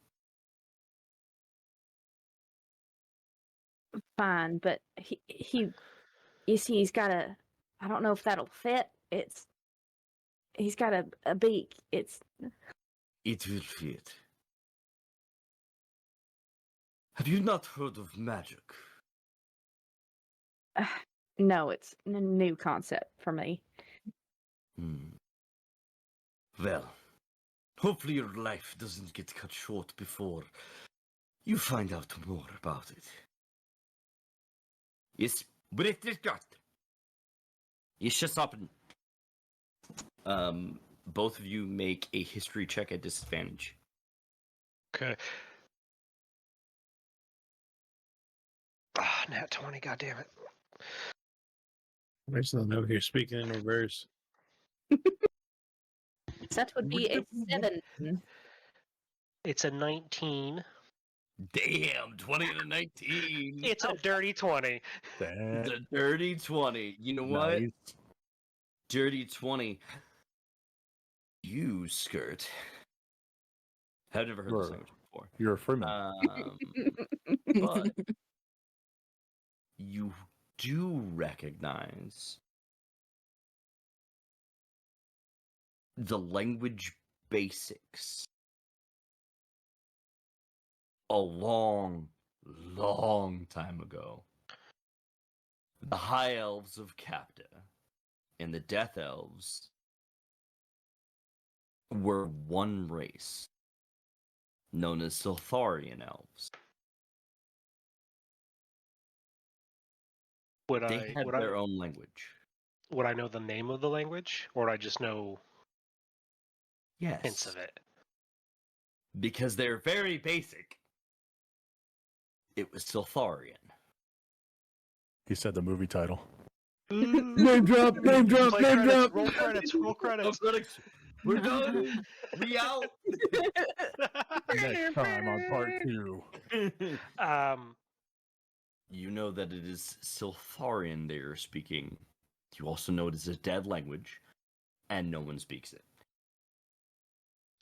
Fine, but he you see, he's got a. I don't know if that'll fit. He's got a beak. It will fit. Have you not heard of magic? No, it's a new concept for me. Well, hopefully your life doesn't get cut short before you find out more about it. Yes, but if this got you shut up and both of you make a history check at disadvantage. Okay. Ah, nat 20, goddammit. I just don't know if you're speaking in reverse. That would be a 7. It's a 19. Damn, 20 to 19. It's a dirty 20. The dirty 20. You know what? Nice. Dirty 20. You, Skirt. I've never heard this language before. You're a Freeman. But you do recognize the language basics a long, long time ago. The High Elves of Capta and the Death Elves were one race, known as Siltharian Elves. They had their own language. Would I know the name of the language, or would I just know Yes. hints of it? Because they're very basic. It was Siltharian. He said the movie title. Name drop, name drop, Play name credits, drop. roll credits, roll credits. We're done. We out. Next time on part 2. You know that it is Siltharian they are speaking. You also know it is a dead language, and no one speaks it.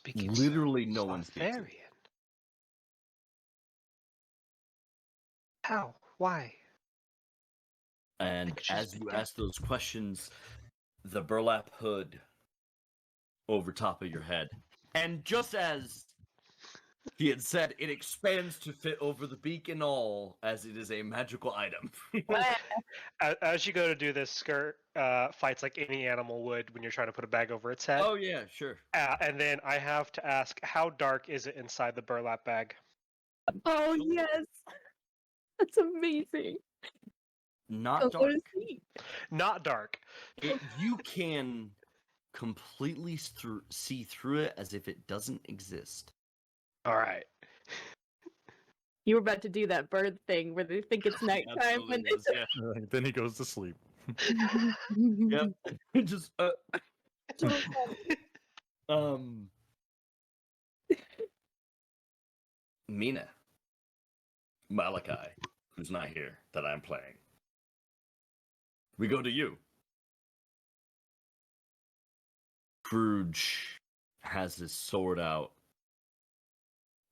Speaking Literally no one speaks it. Siltharian. How? Why? And Languages as been you dead. ask those questions, the burlap hood over top of your head, and just as he had said, it expands to fit over the beak and all, as it is a magical item. As you go to do this, Skirt fights like any animal would when you're trying to put a bag over its head. Oh yeah, sure. And then I have to ask, how dark is it inside the burlap bag? Oh yes, that's amazing. Not Go dark. to sleep. Not dark. You can completely see through it as if it doesn't exist. All right. You were about to do that bird thing where they think it's nighttime when Absolutely was, it's yeah. Then he goes to sleep. Yep. Just Mina. Malachi, who's not here, that I'm playing. We go to you. Scrooge has his sword out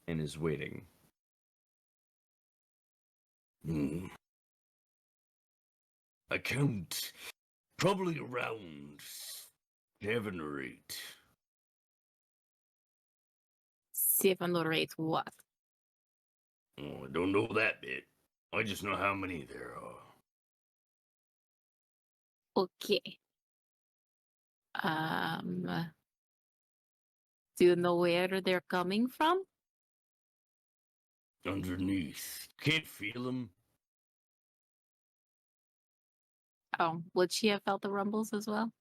and is waiting. I count probably around 7 or 8. 7 or 8 what? Oh, I don't know that bit. I just know how many there are. Okay. Do you know where they're coming from? Underneath. Can't feel them. Oh, would she have felt the rumbles as well?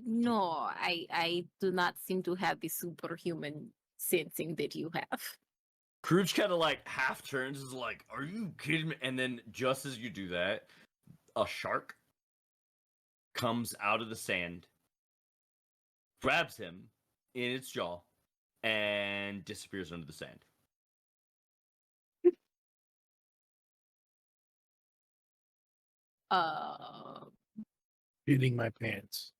No, I do not seem to have the superhuman sensing that you have. Scrooge kind of like half turns, is like, "Are you kidding me?" And then just as you do that, a shark comes out of the sand, grabs him in its jaw, and disappears under the sand. Shitting my pants.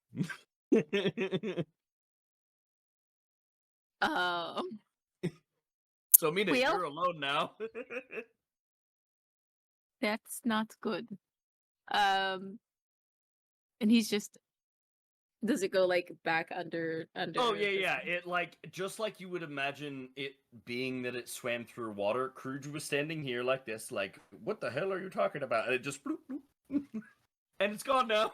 So, Mina, Well- you're alone now. That's not good. And he's just, does it go like back under Oh yeah, the yeah. sand? It like just like you would imagine it being that it swam through water. Scrooge was standing here like this, like, "What the hell are you talking about?" And it just bloop, bloop. And it's gone now.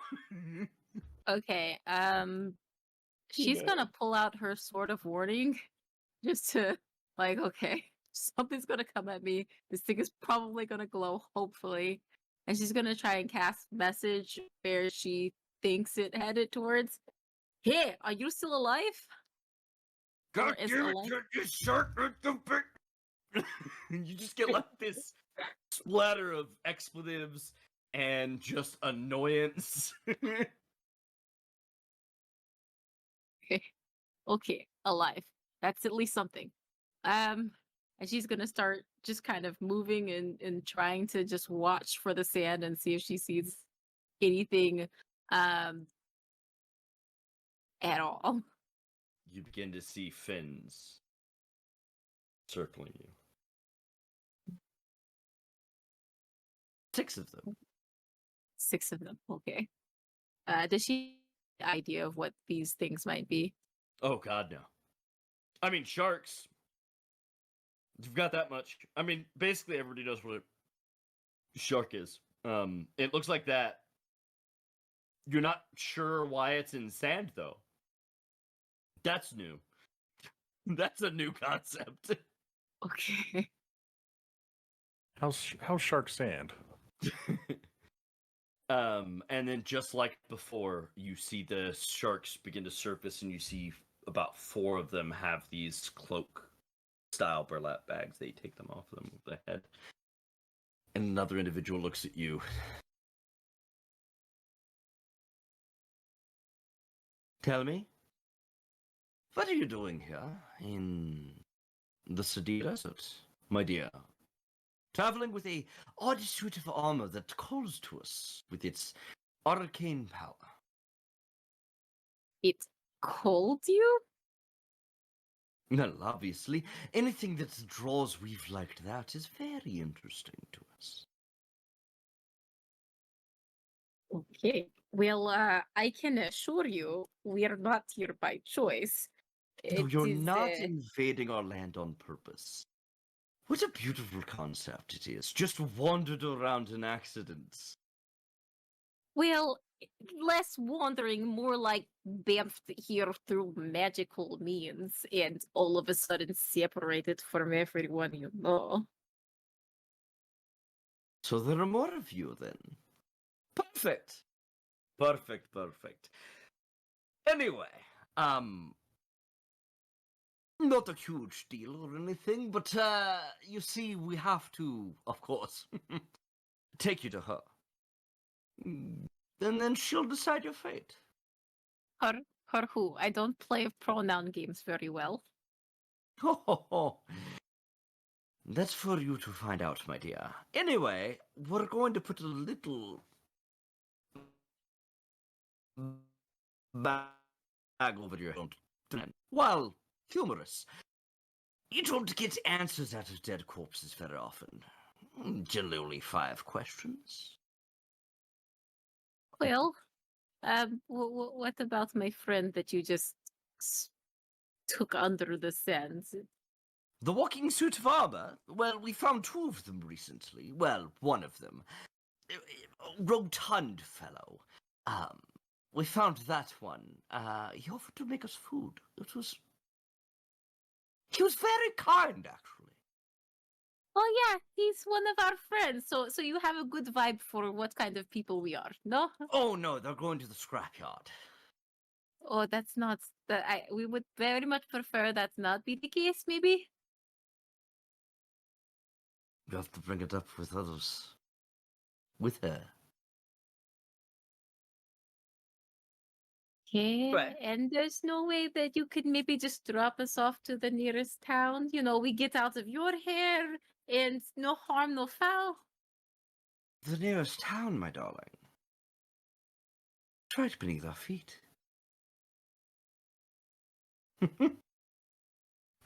Okay, she's gonna pull out her sword of warning just to, like, okay, something's gonna come at me. This thing is probably gonna glow, hopefully. And she's gonna try and cast message where she thinks it headed towards. Hey, are you still alive? God is damn it, alive- you shark! You just get like this splatter of expletives and just annoyance. Okay, alive. That's at least something. And she's gonna start just kind of moving and trying to just watch for the sand and see if she sees anything at all. You begin to see fins circling you. 6 of them. 6 of them. Okay. Does she have an idea of what these things might be? Oh God, no. I mean, sharks. You've got that much. I mean, basically everybody knows what a shark is. It looks like that. You're not sure why it's in sand, though. That's new. That's a new concept. Okay. How's shark sand? And then just like before, you see the sharks begin to surface, and you see about 4 of them have these cloak-style burlap bags. They take them off them with the head. And another individual looks at you. Tell me, what are you doing here in the Sadi Desert, my dear? Traveling with a odd suit of armor that calls to us with its arcane power. It called you? Well, obviously, anything that draws weave like that is very interesting to us. Okay. Well, I can assure you, we are not here by choice. No, It you're is, not invading our land on purpose. What a beautiful concept it is. Just wandered around in accidents. well, less wandering, more like bamfed here through magical means, and all of a sudden separated from everyone you know. So there are more of you then. Perfect. Perfect, perfect. Anyway, not a huge deal or anything, but you see, we have to, of course, take you to her. And then she'll decide your fate. Her who? I don't play pronoun games very well. Oh, that's for you to find out, my dear. Anyway, we're going to put a little bag over your head. While humorous, you don't get answers out of dead corpses very often. Generally only 5 questions. Well, what about my friend that you just took under the sands? The walking suit of armor? Well, we found 2 of them recently. Well, one of them. A rotund fellow. We found that one. He offered to make us food. He was very kind, actually. Oh yeah, he's one of our friends. So you have a good vibe for what kind of people we are, no? Oh no, they're going to the scrapyard. Oh, that's not that. We would very much prefer that not be the case. Maybe. You have to bring it up with others. With her. Okay, Right. and there's no way that you could maybe just drop us off to the nearest town. You know, we get out of your hair and no harm, no foul. The nearest town, my darling. It's right beneath our feet.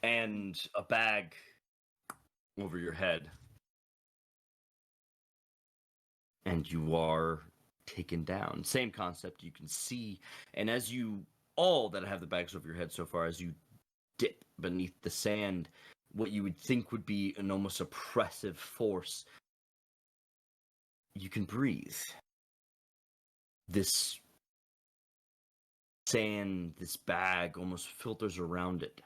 And a bag over your head. And you are taken down. Same concept, you can see. And as you, all that have the bags over your head so far, as you dip beneath the sand, what you would think would be an almost oppressive force, you can breathe. This sand, this bag almost filters around it.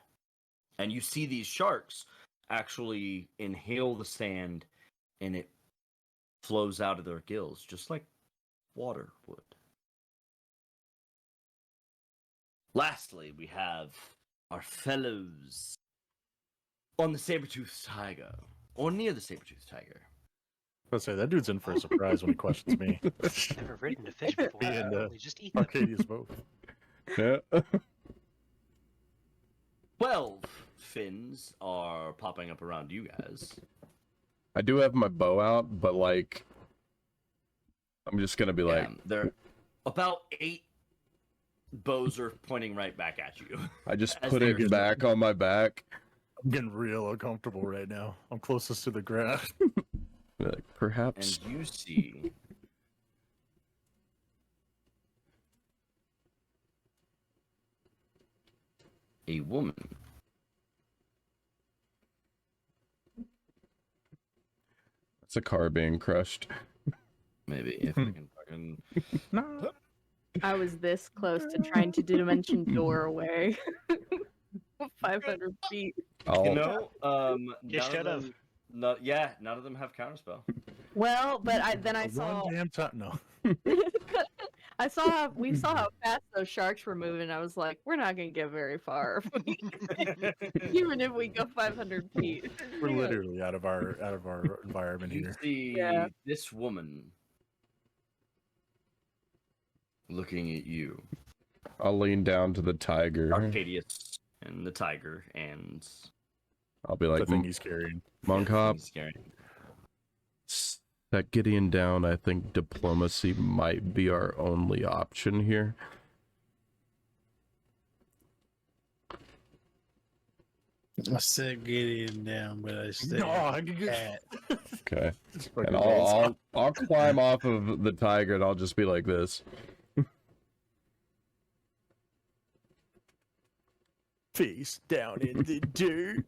And you see these sharks actually inhale the sand and it flows out of their gills, just like water would. Lastly, we have our fellows on the saber-toothed tiger, or near the saber-toothed tiger. Let's say that dude's in for a surprise when he questions me. Never ridden a fish before. Me and Only just eat them. Arcadius both. Yeah. 12 fins are popping up around you guys. I do have my bow out, but like, I'm just gonna be like, They're about 8 bows are pointing right back at you. I just as put they're- it back on my back. I'm getting real uncomfortable right now. I'm closest to the ground. Like, perhaps. And you see a woman. It's a car being crushed. Maybe if I can fucking. No. I was this close to trying to dimension door away. 500 feet. I'll, You know, You none should of have. them, none of them have counterspell. Well, but I saw One damn time. No. we saw how fast those sharks were moving. I was like, we're not gonna get very far, even if we go 500 feet. We're literally out of our environment You here. see Yeah. this woman looking at you, I'll lean down to the tiger. Arcadius, and the tiger, and I'll be The like, thing he's carrying. Monk the Hop, thing's scary. that Gideon down. I think diplomacy might be our only option here. I said Gideon down, but I said cat. Okay. Just fucking And rolls off. I'll climb off of the tiger and I'll just be like this. Face down in the dirt.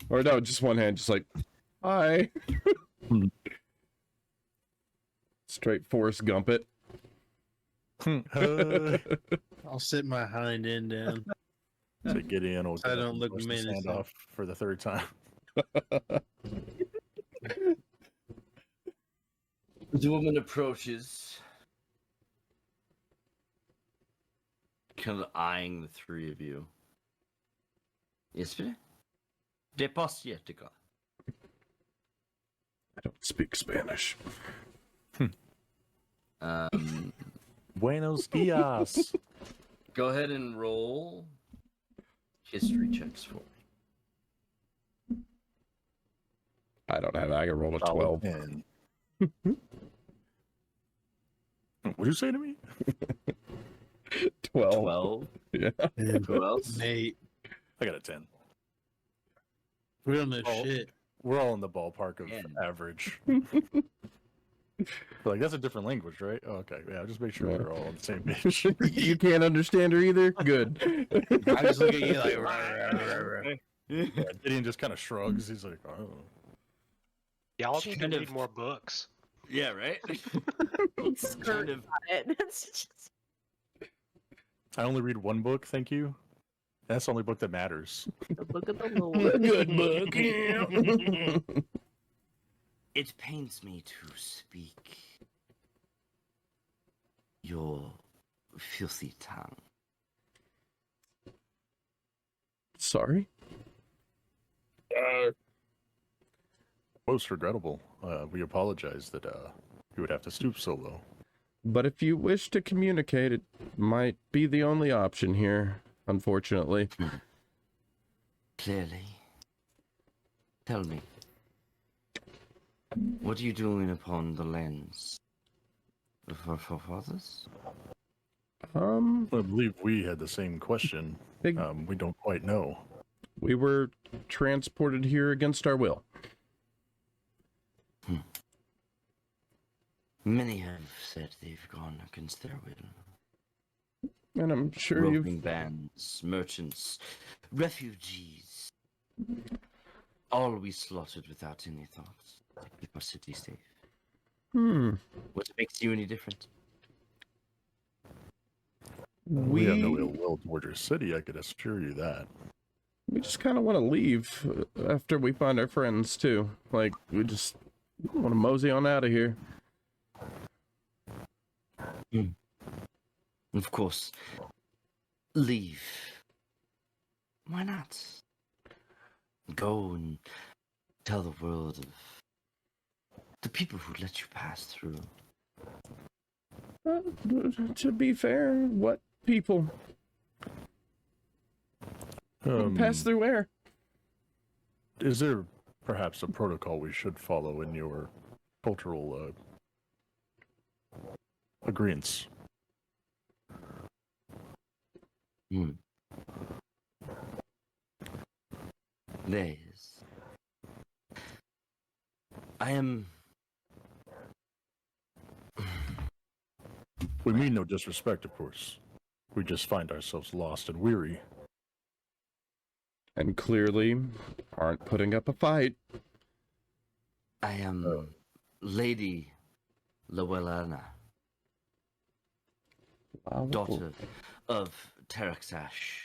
Or no, just one hand, just like, hi. Straight Forrest Gump it. I'll sit my hind end down. So Gideon will I don't look brush the menacing. sand off for the 3rd time. The woman approaches, kind of eyeing the 3 of you. Espere? De pasiética. I don't speak Spanish. Um, Buenos dias. go ahead and roll history checks for me. I don't have. I can roll a Solid 12. 10. What'd you say to me? 12. 12. Yeah. And Who else? Nate, I got a 10. we don't know Oh. shit. We're all in the ballpark of 10. average. Like, that's a different language, right? Oh, okay. Yeah, just make sure Yeah. we're all on the same page. You can't understand her either? Good. I just look at you like, rah. Yeah, Gideon just kind of shrugs. He's like, oh. Y'all She need to kind read of- more books. Yeah, right? Skirt kind of. on it. It's just- I only read one book, thank you. That's the only book that matters. the book of the Lord. Good book. It pains me to speak your filthy tongue. Sorry? Most regrettable. We apologize that you would have to stoop so low. But if you wish to communicate, it might be the only option here, unfortunately. Clearly. Tell me. What are you doing upon the lands of our forefathers? I believe we had the same question. Big- We don't quite know. We were transported here against our will. Many have said they've gone against their will. And I'm sure Roving you've... bands, merchants, refugees. All we slaughtered without any thoughts to keep our city safe. What makes you any different? We have no ill will toward your city, I could assure you that. We just kind of want to leave after we find our friends, too. Like, we just want to mosey on out of here. Of course. Leave. Why not? Go and tell the world of the people who let you pass through. To be fair, what people? Pass through where? Is there perhaps a protocol we should follow in your cultural agreements? There is. I am. We mean no disrespect, of course. We just find ourselves lost and weary. And clearly aren't putting up a fight. I am Lady Llewellyn, Wow. daughter of Teraxash,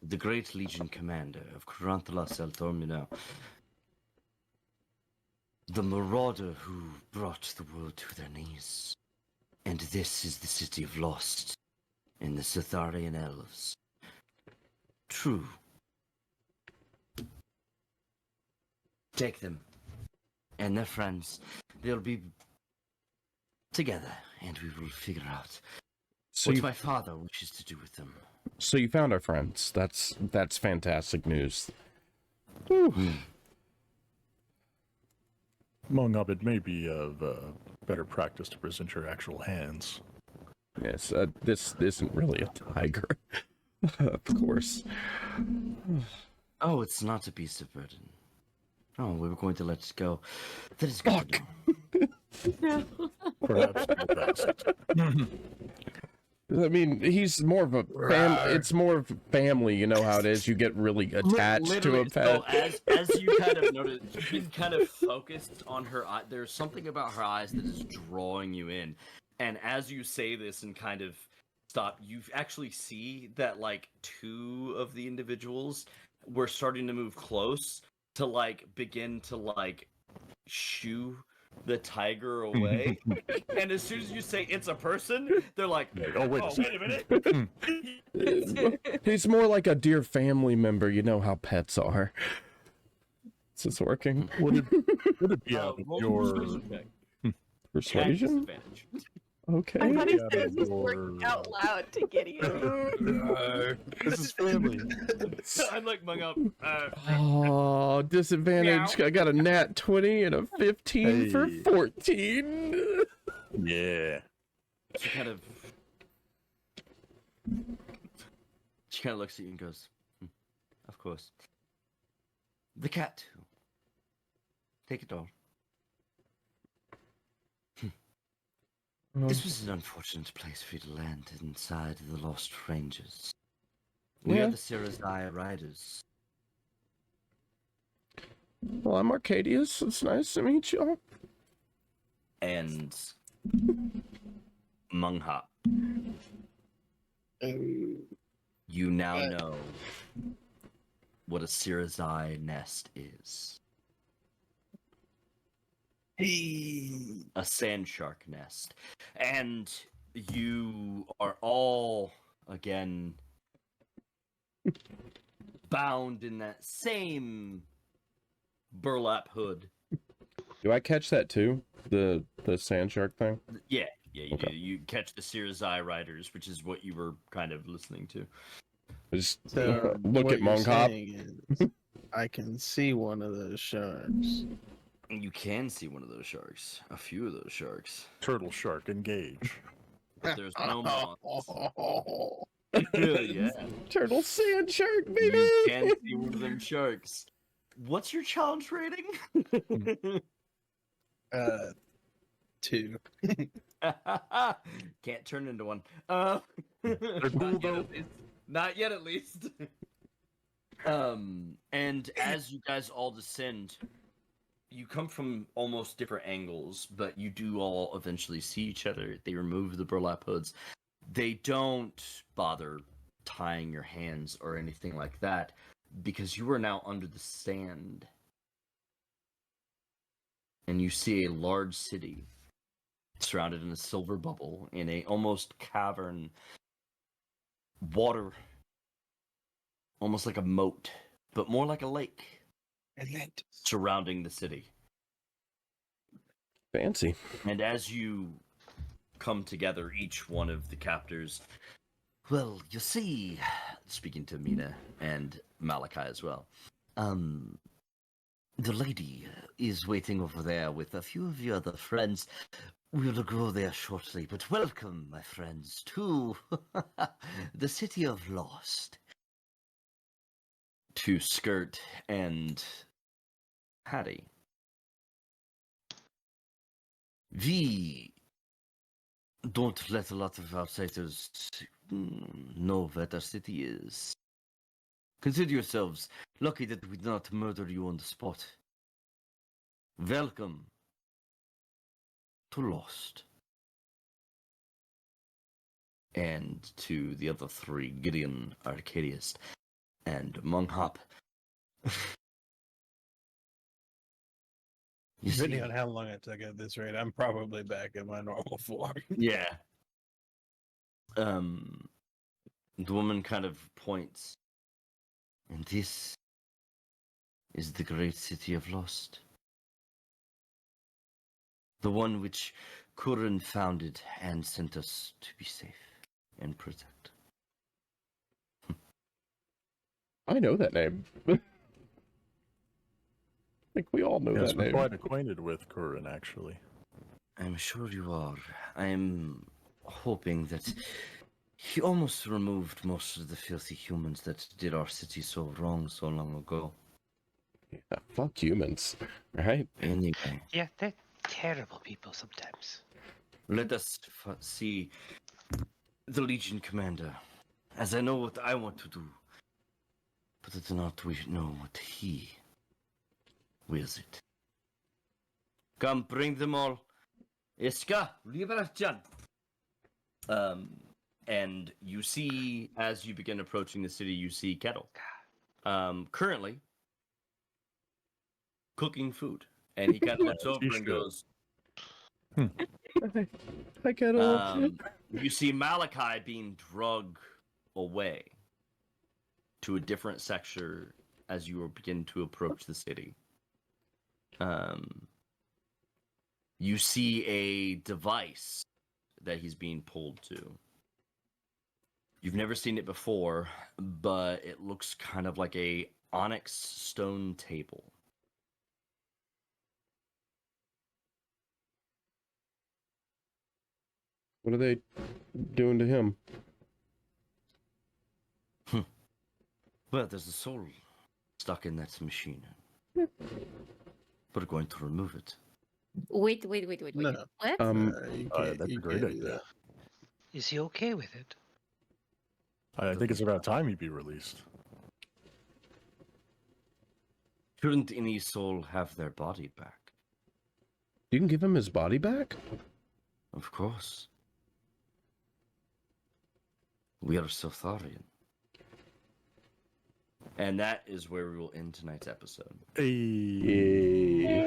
the great legion commander of Caranthala Siltharian, the marauder who brought the world to their knees. And this is the city of Lost, in the Siltharian Elves. True. Take them and their friends. They'll be together, and we will figure out So what you, my father wishes to do with them. so you found our friends. That's fantastic news. Among up, it may be of better practice to present your actual hands. Yes, this isn't really a tiger. Of course. Oh, it's not a beast of burden. Oh, we were going to let it go. That is good to know. Perhaps the best. I mean, he's more of a it's more of family, you know how it is. You get really attached to a pet. So as you kind of notice, you've been kind of focused on her eye. There's something about her eyes that is drawing you in. And as you say this and kind of stop, you actually see that like two of the individuals were starting to move close to like begin to like shoo the tiger away. And as soon as you say it's a person, they're like, Oh, wait a second. He's more like a dear family member. You know how pets are. Is this working? Would it be out of roll your... persuasion check. At Persuasion? disadvantage. Okay. I thought he Yeah, said this or- out loud to Gideon. This is family. I'm like mung up. Oh, disadvantage. I got a nat 20 and a 15 for Hey. 14. Yeah. She kind of looks at you and goes, "Of course. The cat too. Take it all. This was an unfortunate place for you to land inside the Lost Ranges. We Yeah. are the Sirazai Riders. Well, I'm Arcadius. It's nice to meet y'all. And Munghop, you now know what a Sirazai nest is. A sand shark nest. And you are all, again, bound in that same burlap hood. Do I catch that too? The sand shark thing? Yeah, you Okay. do. You catch the Sirazai Riders, which is what you were kind of listening to. Just So look what at you're Monk Hop. saying is, I can see one of those sharks. You can see one of those sharks. A few of those sharks. Turtle shark, engage. But there's no moths. Yeah. Yeah. Turtle sand shark, baby! You can see one of them sharks. What's your challenge rating? 2. Can't turn into one. They're cool though. Not yet, at least. And as you guys all descend, you come from almost different angles, but you do all eventually see each other. They remove the burlap hoods. They don't bother tying your hands or anything like that because you are now under the sand. And you see a large city surrounded in a silver bubble in a almost cavern water, almost like a moat, but more like a lake surrounding the city. Fancy. And as you come together, each one of the captors, well, you see, speaking to Mina and Malachi as well, the lady is waiting over there with a few of your other friends. We'll go there shortly, but welcome, my friends, to the city of Lost. To Skirt and Hattie. We don't let a lot of outsiders know what our city is. Consider yourselves lucky that we did not murder you on the spot. Welcome to Lost. And to the other three, Gideon, Arcadius, and Munghop. You see, Depending on how long I took at this rate, I'm probably back in my normal form. yeah. The woman kind of points. And this is the great city of Lost. The one which Kurin founded and sent us to be safe and protect. I know that name. I think we all know Yes, that we're name. quite acquainted with Kurin, actually. I'm sure you are. I'm hoping that he almost removed most of the filthy humans that did our city so wrong so long ago. Yeah, fuck humans, right? Anyway, Yeah, they're terrible people sometimes. let us see the Legion Commander, as I know what I want to do, but I do not know what he wills it. Come, bring them all. Iska, Liberation. And you see, as you begin approaching the city, you see Kettle. Currently cooking food. And he kind of looks over he and should. goes, I get it. you see Malachi being drugged away to a different sector as you begin to approach the city. You see a device that he's being pulled to. You've never seen it before, but it looks kind of like a onyx stone table. What are they doing to him? Well, there's a soul stuck in that machine. We're going to remove it. Wait. No. What? You that's a you great can't do idea. that. Is he okay with it? I think it's about time he'd be released. Shouldn't any soul have their body back? You can give him his body back? Of course. We are Siltharian. And that is where we will end tonight's episode. Hey.